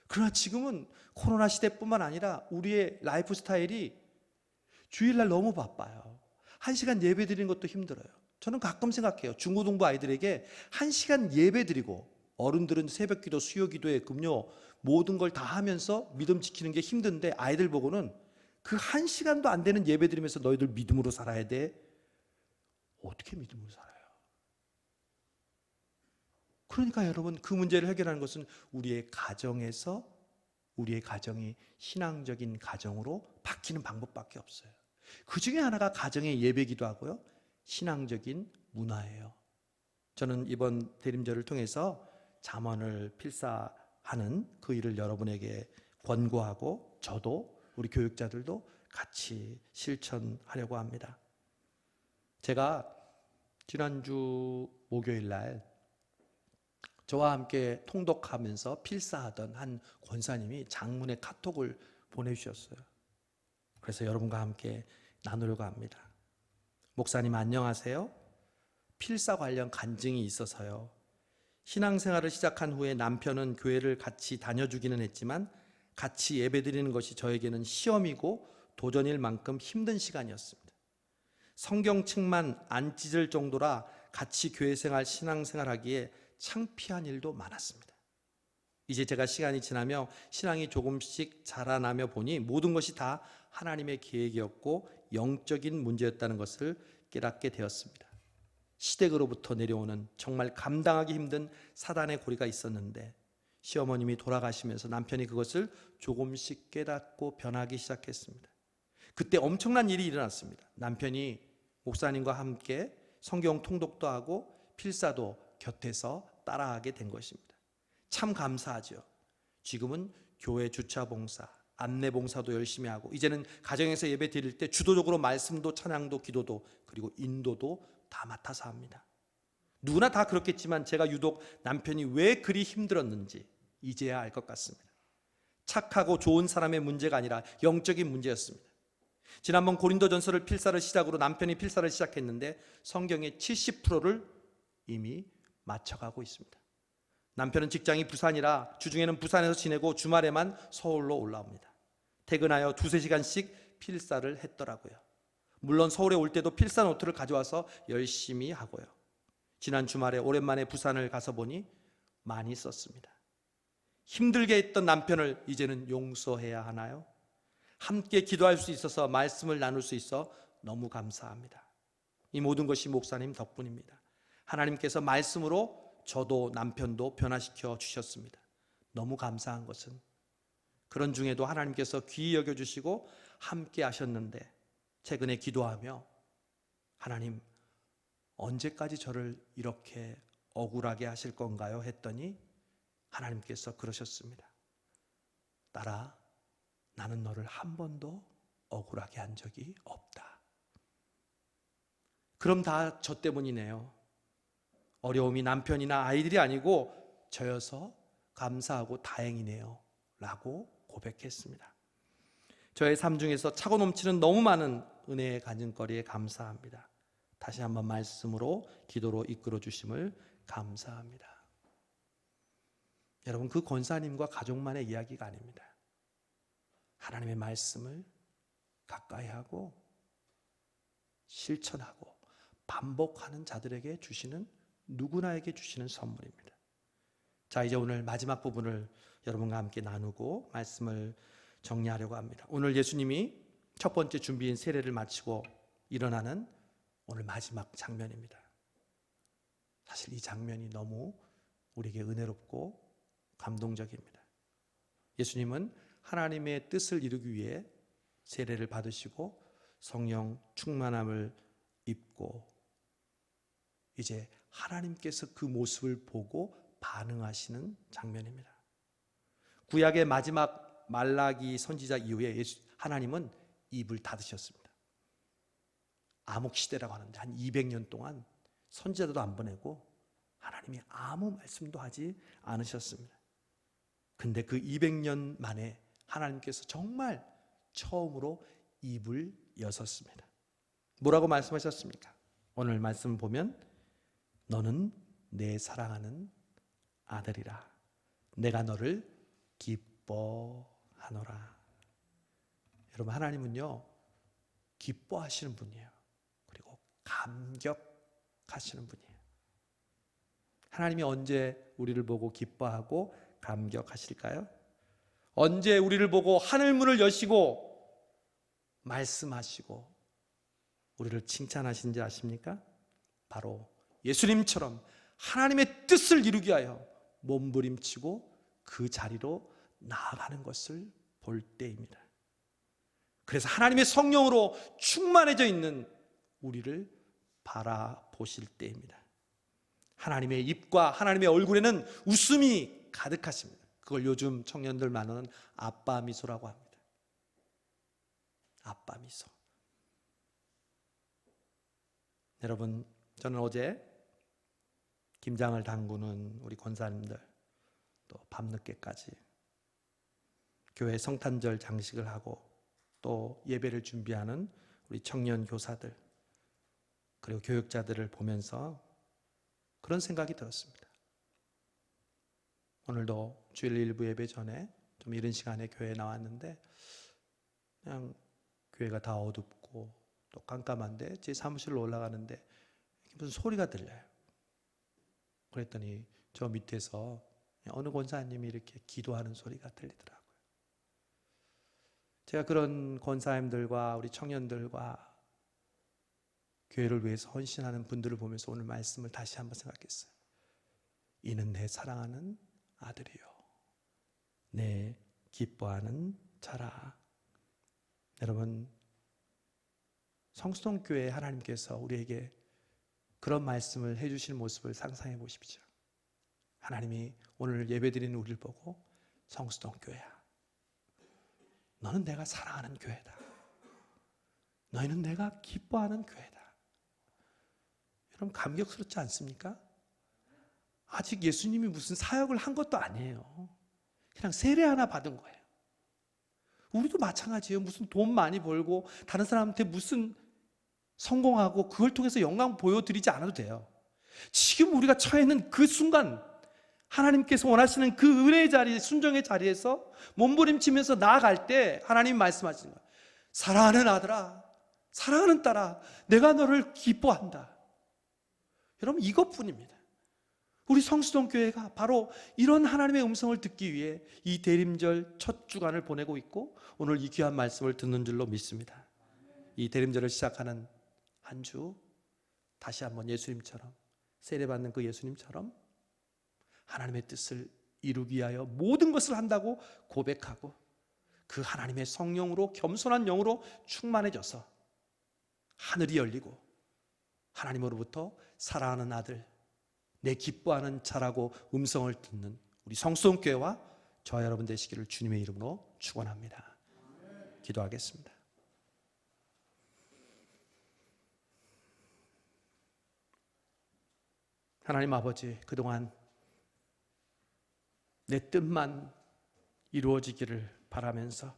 그러나 지금은 코로나 시대뿐만 아니라 우리의 라이프 스타일이 주일날 너무 바빠요. 1시간 예배 드리는 것도 힘들어요. 저는 가끔 생각해요. 중고등부 아이들에게 1시간 예배 드리고, 어른들은 새벽기도, 수요기도에 금요 모든 걸 다 하면서 믿음 지키는 게 힘든데 아이들 보고는 그 1시간도 안 되는 예배 드리면서 너희들 믿음으로 살아야 돼. 어떻게 믿음으로 살아요? 그러니까 여러분, 그 문제를 해결하는 것은 우리의 가정에서, 우리의 가정이 신앙적인 가정으로 바뀌는 방법밖에 없어요. 그 중에 하나가 가정의 예배기도 하고요, 신앙적인 문화예요. 저는 이번 대림절을 통해서 잠언을 필사하는 그 일을 여러분에게 권고하고, 저도 우리 교육자들도 같이 실천하려고 합니다. 제가 지난주 목요일 날 저와 함께 통독하면서 필사하던 한 권사님이 장문의 카톡을 보내주셨어요. 그래서 여러분과 함께 나누려고 합니다. 목사님 안녕하세요. 필사 관련 간증이 있어서요. 신앙생활을 시작한 후에 남편은 교회를 같이 다녀주기는 했지만 같이 예배드리는 것이 저에게는 시험이고 도전일 만큼 힘든 시간이었습니다. 성경책만 안 찢을 정도라 같이 교회생활, 신앙생활하기에 창피한 일도 많았습니다. 이제 제가 시간이 지나며 신앙이 조금씩 자라나며 보니 모든 것이 다 하나님의 계획이었고 영적인 문제였다는 것을 깨닫게 되었습니다. 시댁으로부터 내려오는 정말 감당하기 힘든 사단의 고리가 있었는데 시어머님이 돌아가시면서 남편이 그것을 조금씩 깨닫고 변하기 시작했습니다. 그때 엄청난 일이 일어났습니다. 남편이 목사님과 함께 성경 통독도 하고 필사도 곁에서 따라하게 된 것입니다. 참 감사하죠. 지금은 교회 주차 봉사, 안내 봉사도 열심히 하고 이제는 가정에서 예배 드릴 때 주도적으로 말씀도 찬양도 기도도 그리고 인도도 다 맡아서 합니다. 누구나 다 그렇겠지만 제가 유독 남편이 왜 그리 힘들었는지 이제야 알 것 같습니다. 착하고 좋은 사람의 문제가 아니라 영적인 문제였습니다. 지난번 고린도전서를 필사를 시작으로 남편이 필사를 시작했는데 성경의 70%를 이미 맞춰가고 있습니다. 남편은 직장이 부산이라 주중에는 부산에서 지내고 주말에만 서울로 올라옵니다. 퇴근하여 2-3시간씩 필사를 했더라고요. 물론 서울에 올 때도 필사 노트를 가져와서 열심히 하고요. 지난 주말에 오랜만에 부산을 가서 보니 많이 썼습니다. 힘들게 했던 남편을 이제는 용서해야 하나요? 함께 기도할 수 있어서 말씀을 나눌 수 있어 너무 감사합니다. 이 모든 것이 목사님 덕분입니다. 하나님께서 말씀으로 저도 남편도 변화시켜 주셨습니다. 너무 감사한 것은 그런 중에도 하나님께서 귀히 여겨주시고 함께 하셨는데 최근에 기도하며 하나님 언제까지 저를 이렇게 억울하게 하실 건가요? 했더니 하나님께서 그러셨습니다. 딸아, 나는 너를 한 번도 억울하게 한 적이 없다. 그럼 다 저 때문이네요. 어려움이 남편이나 아이들이 아니고 저여서 감사하고 다행이네요 라고 고백했습니다. 저의 삶 중에서 차고 넘치는 너무 많은 은혜의 가진거리에 감사합니다. 다시 한번 말씀으로 기도로 이끌어 주심을 감사합니다. 여러분, 그 권사님과 가족만의 이야기가 아닙니다. 하나님의 말씀을 가까이 하고 실천하고 반복하는 자들에게 주시는, 누구나에게 주시는 선물입니다. 자, 이제 오늘 마지막 부분을 여러분과 함께 나누고 말씀을 정리하려고 합니다. 오늘 예수님이 첫 번째 준비인 세례를 마치고 일어나는 오늘 마지막 장면입니다. 사실 이 장면이 너무 우리에게 은혜롭고 감동적입니다. 예수님은 하나님의 뜻을 이루기 위해 세례를 받으시고 성령 충만함을 입고 이제 하나님께서 그 모습을 보고 반응하시는 장면입니다. 구약의 마지막 말라기 선지자 이후에 하나님은 입을 닫으셨습니다. 암흑시대라고 하는데 한 200년 동안 선지자도 안 보내고 하나님이 아무 말씀도 하지 않으셨습니다. 근데 그 200년 만에 하나님께서 정말 처음으로 입을 여셨습니다. 뭐라고 말씀하셨습니까? 오늘 말씀 보면 너는 내 사랑하는 아들이라 내가 너를 기뻐하노라. 여러분, 하나님은요 기뻐하시는 분이에요. 그리고 감격하시는 분이에요. 하나님이 언제 우리를 보고 기뻐하고 감격하실까요? 언제 우리를 보고 하늘문을 여시고 말씀하시고 우리를 칭찬하신지 아십니까? 바로 예수님처럼 하나님의 뜻을 이루기 위하여 몸부림치고 그 자리로 나아가는 것을 볼 때입니다. 그래서 하나님의 성령으로 충만해져 있는 우리를 바라보실 때입니다. 하나님의 입과 하나님의 얼굴에는 웃음이 가득하십니다. 그걸 요즘 청년들 말하는 아빠 미소라고 합니다. 아빠 미소. 여러분, 저는 어제 김장을 담그는 우리 권사님들, 또 밤늦게까지 교회 성탄절 장식을 하고 또 예배를 준비하는 우리 청년 교사들 그리고 교육자들을 보면서 그런 생각이 들었습니다. 오늘도 주일 일부 예배 전에 좀 이른 시간에 교회에 나왔는데 그냥 교회가 다 어둡고 또 깜깜한데 제 사무실로 올라가는데 무슨 소리가 들려요. 그랬더니 저 밑에서 어느 권사님이 이렇게 기도하는 소리가 들리더라고요. 제가 그런 권사님들과 우리 청년들과 교회를 위해서 헌신하는 분들을 보면서 오늘 말씀을 다시 한번 생각했어요. 이는 내 사랑하는 아들이요 내 기뻐하는 자라. 여러분, 성수동교회 하나님께서 우리에게 그런 말씀을 해주실 모습을 상상해 보십시오. 하나님이 오늘 예배드리는 우리를 보고 성수동교회야, 너는 내가 사랑하는 교회다. 너희는 내가 기뻐하는 교회다. 여러분 감격스럽지 않습니까? 아직 예수님이 무슨 사역을 한 것도 아니에요. 그냥 세례 하나 받은 거예요. 우리도 마찬가지예요. 무슨 돈 많이 벌고 다른 사람한테 무슨 성공하고 그걸 통해서 영광 보여드리지 않아도 돼요. 지금 우리가 처해 있는 그 순간 하나님께서 원하시는 그 은혜의 자리, 순종의 자리에서 몸부림치면서 나아갈 때 하나님 말씀하시는 거예요. 사랑하는 아들아, 사랑하는 딸아, 내가 너를 기뻐한다. 여러분 이것뿐입니다. 우리 성수동 교회가 바로 이런 하나님의 음성을 듣기 위해 이 대림절 첫 주간을 보내고 있고 오늘 이 귀한 말씀을 듣는 줄로 믿습니다. 이 대림절을 시작하는 한 주 다시 한번 예수님처럼, 세례받는 그 예수님처럼 하나님의 뜻을 이루기 위하여 모든 것을 한다고 고백하고 그 하나님의 성령으로, 겸손한 영으로 충만해져서 하늘이 열리고 하나님으로부터 사랑하는 아들, 내 기뻐하는 자라고 음성을 듣는 우리 성수동교회와 저와 여러분 되시기를 주님의 이름으로 축원합니다. 기도하겠습니다. 하나님 아버지, 그동안 내 뜻만 이루어지기를 바라면서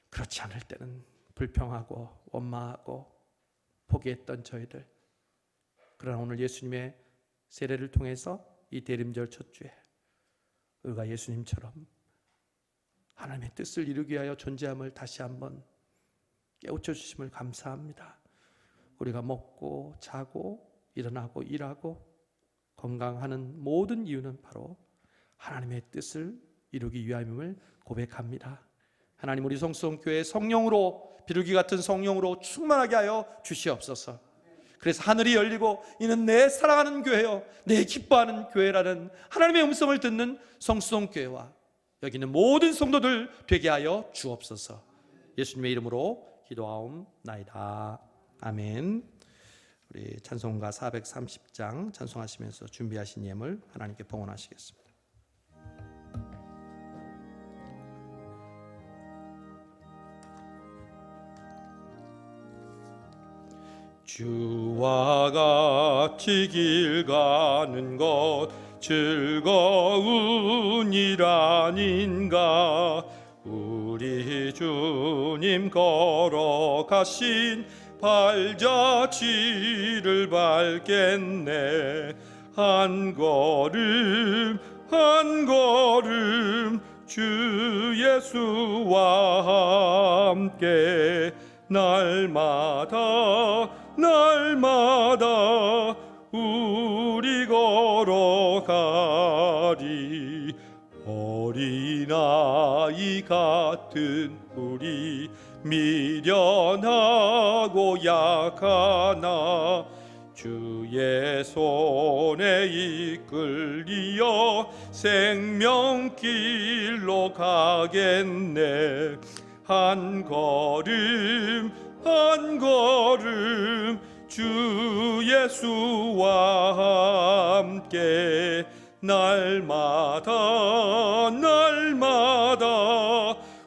그렇지 않을 때는 불평하고 원망하고 포기했던 저희들, 그러나 오늘 예수님의 세례를 통해서 이 대림절 첫 주에 우리가 예수님처럼 하나님의 뜻을 이루기 위하여 존재함을 다시 한번 깨우쳐 주심을 감사합니다. 우리가 먹고 자고 일어나고 일하고 건강하는 모든 이유는 바로 하나님의 뜻을 이루기 위함임을 고백합니다. 하나님, 우리 성수동교회 성령으로, 비둘기 같은 성령으로 충만하게 하여 주시옵소서. 그래서 하늘이 열리고 이는 내 사랑하는 교회요, 내 기뻐하는 교회라는 하나님의 음성을 듣는 성수동교회와 여기는 모든 성도들 되게 하여 주옵소서. 예수님의 이름으로 기도하옵나이다. 아멘. 우리 찬송가 430장 찬송하시면서 준비하신 예물 하나님께 봉헌하시겠습니다. 주와 같이 길 가는 것 즐거운 일 아닌가. 우리 주님 걸어가신 발자취를 밟겠네. 한 걸음 한 걸음 주 예수와 함께 날마다 날마다 우리 걸어가리. 어린아이 같은 우리 미련하고 약하나 주의 손에 이끌리어 생명길로 가겠네. 한 걸음 한 걸음 주 예수와 함께 날마다 날마다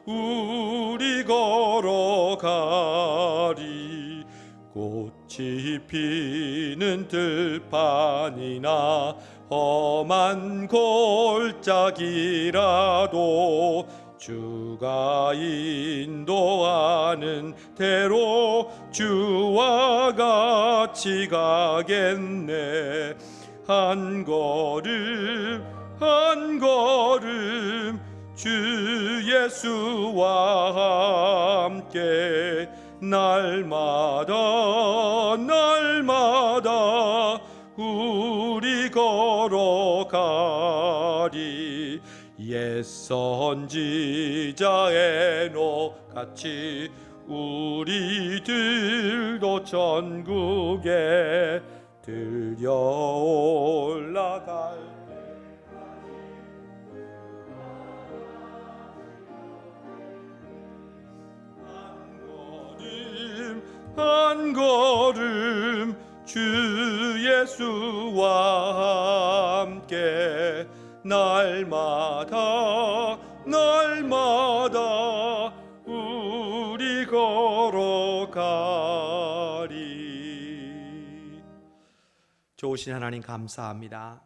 우리 걸어가리. 꽃이 피는 들판이나 험한 골짜기라도 주가 인도하는 대로 주와 같이 가겠네. 한 걸음 한 걸음 주 예수와 함께 날마다 날마다 우리 걸어가리. 옛 선지자 에녹같이 우리들도 천국에 들려 올라갈 한 걸음 주 예수와 함께 날마다 우리 걸어가리. 좋으신 하나님 감사합니다.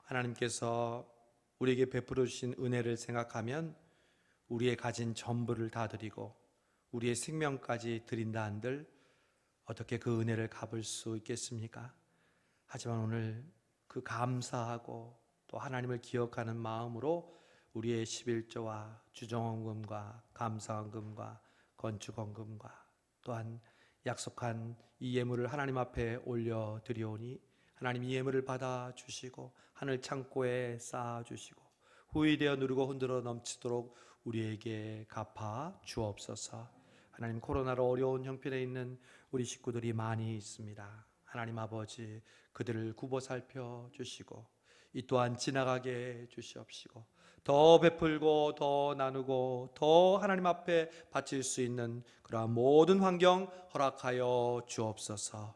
하나님께서 우리에게 베풀어 주신 은혜를 생각하면 우리의 가진 전부를 다 드리고 우리의 생명까지 드린다 한들 어떻게 그 은혜를 갚을 수 있겠습니까? 하지만 오늘 그 감사하고 또 하나님을 기억하는 마음으로 우리의 11조와 주정헌금과 감사헌금과 건축헌금과 또한 약속한 이 예물을 하나님 앞에 올려드리오니 하나님 이 예물을 받아주시고 하늘 창고에 쌓아주시고 후히 되어 누르고 흔들어 넘치도록 우리에게 갚아 주옵소서. 하나님, 코로나로 어려운 형편에 있는 우리 식구들이 많이 있습니다. 하나님 아버지, 그들을 굽어 살펴 주시고 이 또한 지나가게 주시옵시고 더 베풀고 더 나누고 더 하나님 앞에 바칠 수 있는 그러한 모든 환경 허락하여 주옵소서.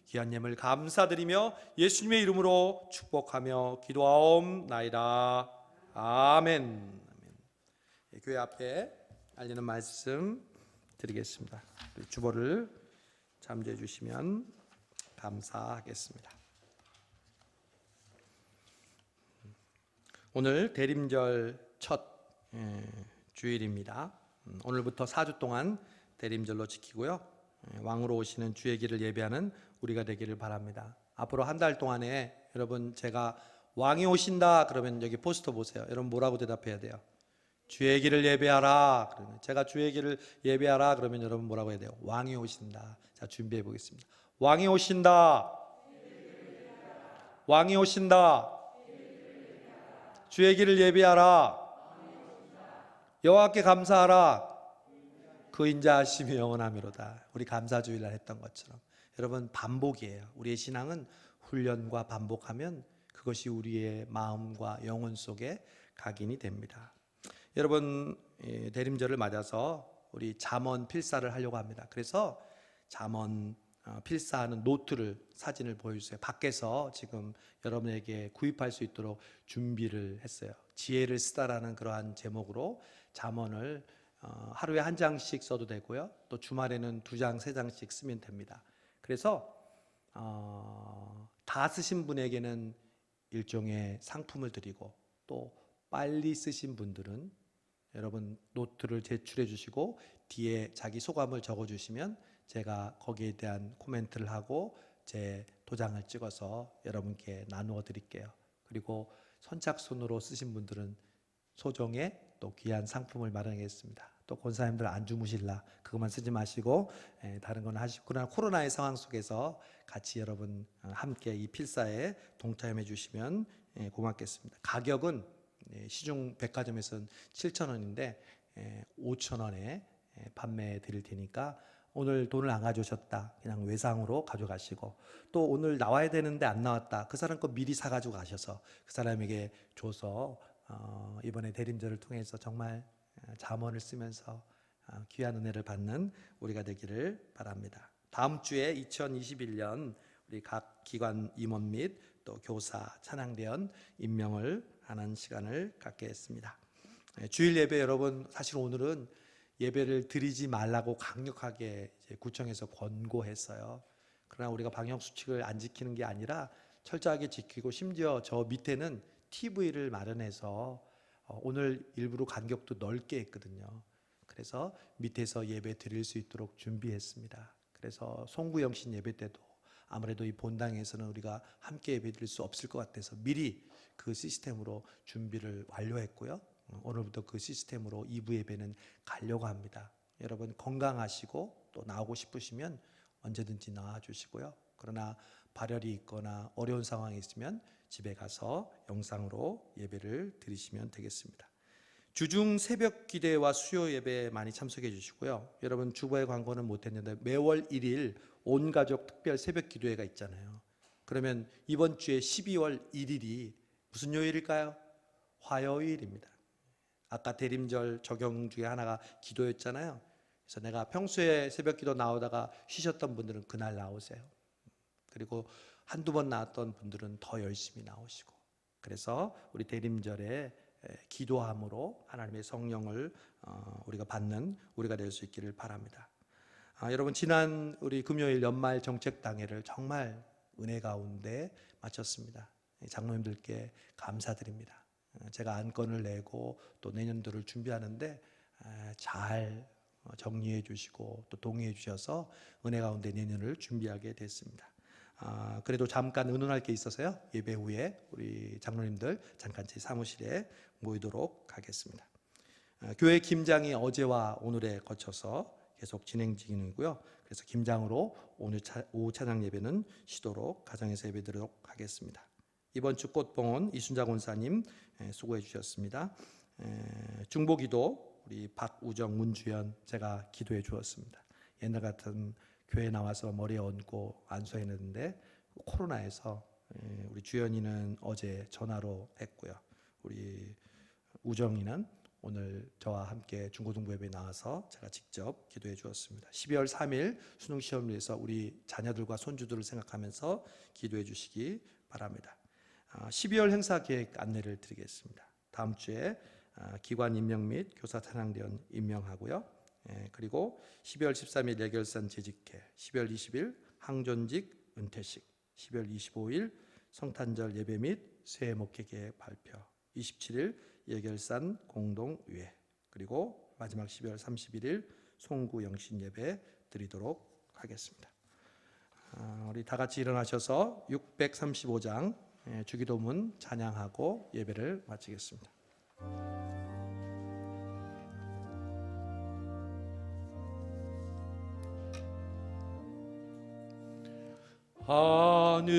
귀한 예물 감사드리며 예수님의 이름으로 축복하며 기도하옵나이다. 아멘. 교회 앞에 알리는 말씀 드리겠습니다. 주보를 잠재해 주시면 감사하겠습니다. 오늘 대림절 첫 주일입니다. 오늘부터 4주 동안 대림절로 지키고요. 왕으로 오시는 주의 길을 예배하는 우리가 되기를 바랍니다. 앞으로 한 달 동안에 여러분, 제가 왕이 오신다 그러면 여기 포스터 보세요. 여러분 뭐라고 대답해야 돼요? 주의 길을 예배하라. 그러면 제가 주의 길을 예배하라 그러면 여러분 뭐라고 해야 돼요? 왕이 오신다. 자, 준비해 보겠습니다. 왕이 오신다. 왕이 오신다. 주의 길을 예배하라. 여호와께 감사하라. 그 인자하심이 영원하미로다. 우리 감사주일날 했던 것처럼 여러분, 반복이에요. 우리의 신앙은 훈련과 반복하면 그것이 우리의 마음과 영혼 속에 각인이 됩니다. 여러분, 대림절을 맞아서 우리 잠언 필사를 하려고 합니다. 그래서 잠언 필사하는 노트를, 사진을 보여주세요. 밖에서 지금 여러분에게 구입할 수 있도록 준비를 했어요. 지혜를 쓰다라는 그러한 제목으로 잠언을 하루에 한 장씩 써도 되고요. 또 주말에는 2장, 3장씩 쓰면 됩니다. 그래서 다 쓰신 분에게는 일종의 상품을 드리고 또 빨리 쓰신 분들은 여러분 노트를 제출해 주시고 뒤에 자기 소감을 적어 주시면 제가 거기에 대한 코멘트를 하고 제 도장을 찍어서 여러분께 나누어 드릴게요. 그리고 선착순으로 쓰신 분들은 소정의 또 귀한 상품을 마련하겠습니다. 또 권사님들 안 주무실라 그것만 쓰지 마시고 다른 건 하시고, 그러나 코로나의 상황 속에서 같이 여러분 함께 이 필사에 동참해 주시면 고맙겠습니다. 가격은 시중 백화점에서는 7,000원인데 5,000원에 판매해 드릴 테니까 오늘 돈을 안 가져오셨다 그냥 외상으로 가져가시고, 또 오늘 나와야 되는데 안 나왔다 그 사람 거 미리 사가지고 가셔서 그 사람에게 줘서 이번에 대림절을 통해서 정말 잠언을 쓰면서 귀한 은혜를 받는 우리가 되기를 바랍니다. 다음 주에 2021년 우리 각 기관 임원 및 또 교사 찬양대원 임명을 하는 시간을 갖게 했습니다. 주일 예배 여러분, 사실 오늘은 예배를 드리지 말라고 강력하게 이제 구청에서 권고했어요. 그러나 우리가 방역 수칙을 안 지키는 게 아니라 철저하게 지키고, 심지어 저 밑에는 TV를 마련해서 오늘 일부러 간격도 넓게 했거든요. 그래서 밑에서 예배 드릴 수 있도록 준비했습니다. 그래서 송구영신 예배 때도 아무래도 이 본당에서는 우리가 함께 예배 드릴 수 없을 것 같아서 미리 그 시스템으로 준비를 완료했고요. 오늘부터 그 시스템으로 2부 예배는 가려고 합니다. 여러분 건강하시고 또 나오고 싶으시면 언제든지 나와 주시고요. 그러나 발열이 있거나 어려운 상황이 있으면 집에 가서 영상으로 예배를 드리시면 되겠습니다. 주중 새벽 기대와 수요 예배에 많이 참석해 주시고요. 여러분 주보의 광고는 못했는데 매월 1일 온 가족 특별 새벽 기도회가 있잖아요. 그러면 이번 주에 12월 1일이 무슨 요일일까요? 화요일입니다. 아까 대림절 적용 중에 하나가 기도였잖아요. 그래서 내가 평소에 새벽 기도 나오다가 쉬셨던 분들은 그날 나오세요. 그리고 한두 번 나왔던 분들은 더 열심히 나오시고, 그래서 우리 대림절에 기도함으로 하나님의 성령을 우리가 받는 우리가 될 수 있기를 바랍니다. 여러분, 지난 우리 금요일 연말 정책 당회를 정말 은혜 가운데 마쳤습니다. 장로님들께 감사드립니다. 제가 안건을 내고 또 내년도를 준비하는데 잘 정리해 주시고 또 동의해 주셔서 은혜 가운데 내년을 준비하게 됐습니다. 그래도 잠깐 의논할 게 있어서요, 예배 후에 우리 장로님들 잠깐 제 사무실에 모이도록 하겠습니다. 교회 김장이 어제와 오늘에 거쳐서 계속 진행 중이고요. 그래서 김장으로 오늘 오후 찬양 예배는 쉬도록 가정에서 예배드리도록 하겠습니다. 이번 주 꽃봉은 이순자 권사님 수고해 주셨습니다. 중보기도 우리 박우정 문주연 제가 기도해 주었습니다. 옛날 같은 교회 나와서 머리에 얹고 안수했는데 코로나에서 우리 주연이는 어제 전화로 했고요. 우리 우정이는 오늘 저와 함께 중고등부 예배에 나와서 제가 직접 기도해 주었습니다. 12월 3일 수능 시험을 위해서 우리 자녀들과 손주들을 생각하면서 기도해 주시기 바랍니다. 12월 행사 계획 안내를 드리겠습니다. 다음 주에 기관 임명 및 교사 찬양대원 임명하고요. 그리고 12월 13일 예결산 재직회, 12월 20일 항존직 은퇴식, 12월 25일 성탄절 예배 및 새해 목회 계획 발표, 27일 예결산 공동의회, 그리고 마지막 12월 31일 송구 영신 예배 드리도록 하겠습니다. 우리 다 같이 일어나셔서 635장 주기도문 찬양하고 예배를 마치겠습니다. 하늘에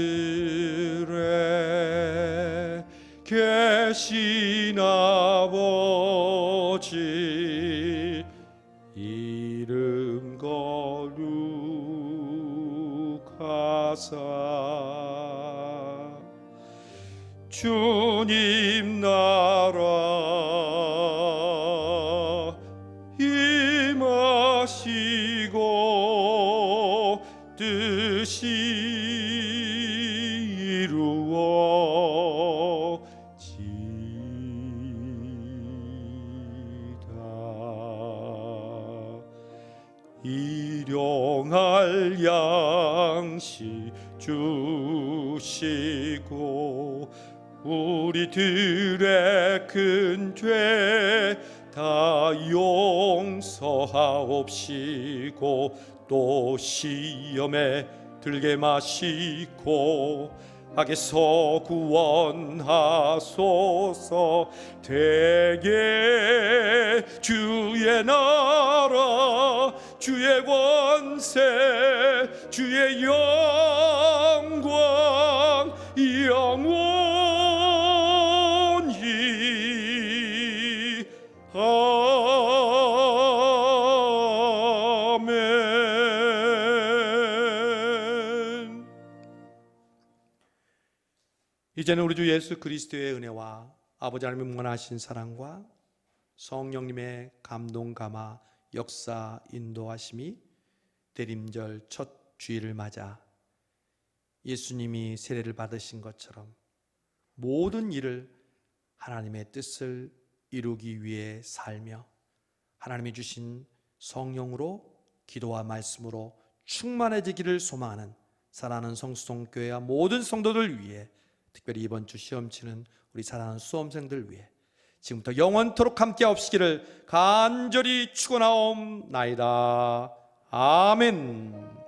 계신 아버지 이름 거룩하사 주님 나라 임하시고 뜻이 일용할 양식 주시고 우리들의 큰 죄 다 용서하옵시고 또 시험에 들게 마시고 악에서 구원하소서. 대개 주의 나라 주의 권세 주의 영광 영원히 아멘. 이제는 우리 주 예수 그리스도의 은혜와 아버지 하나님의 무한하신 사랑과 성령님의 감동 감화 역사 인도하심이 대림절 첫 주일을 맞아 예수님이 세례를 받으신 것처럼 모든 일을 하나님의 뜻을 이루기 위해 살며 하나님이 주신 성령으로 기도와 말씀으로 충만해지기를 소망하는 사랑하는 성수동교회와 모든 성도들 위해, 특별히 이번 주 시험 치는 우리 사랑하는 수험생들 위해 지금부터 영원토록 함께 하옵시기를 간절히 축원하옵나이다. 아멘.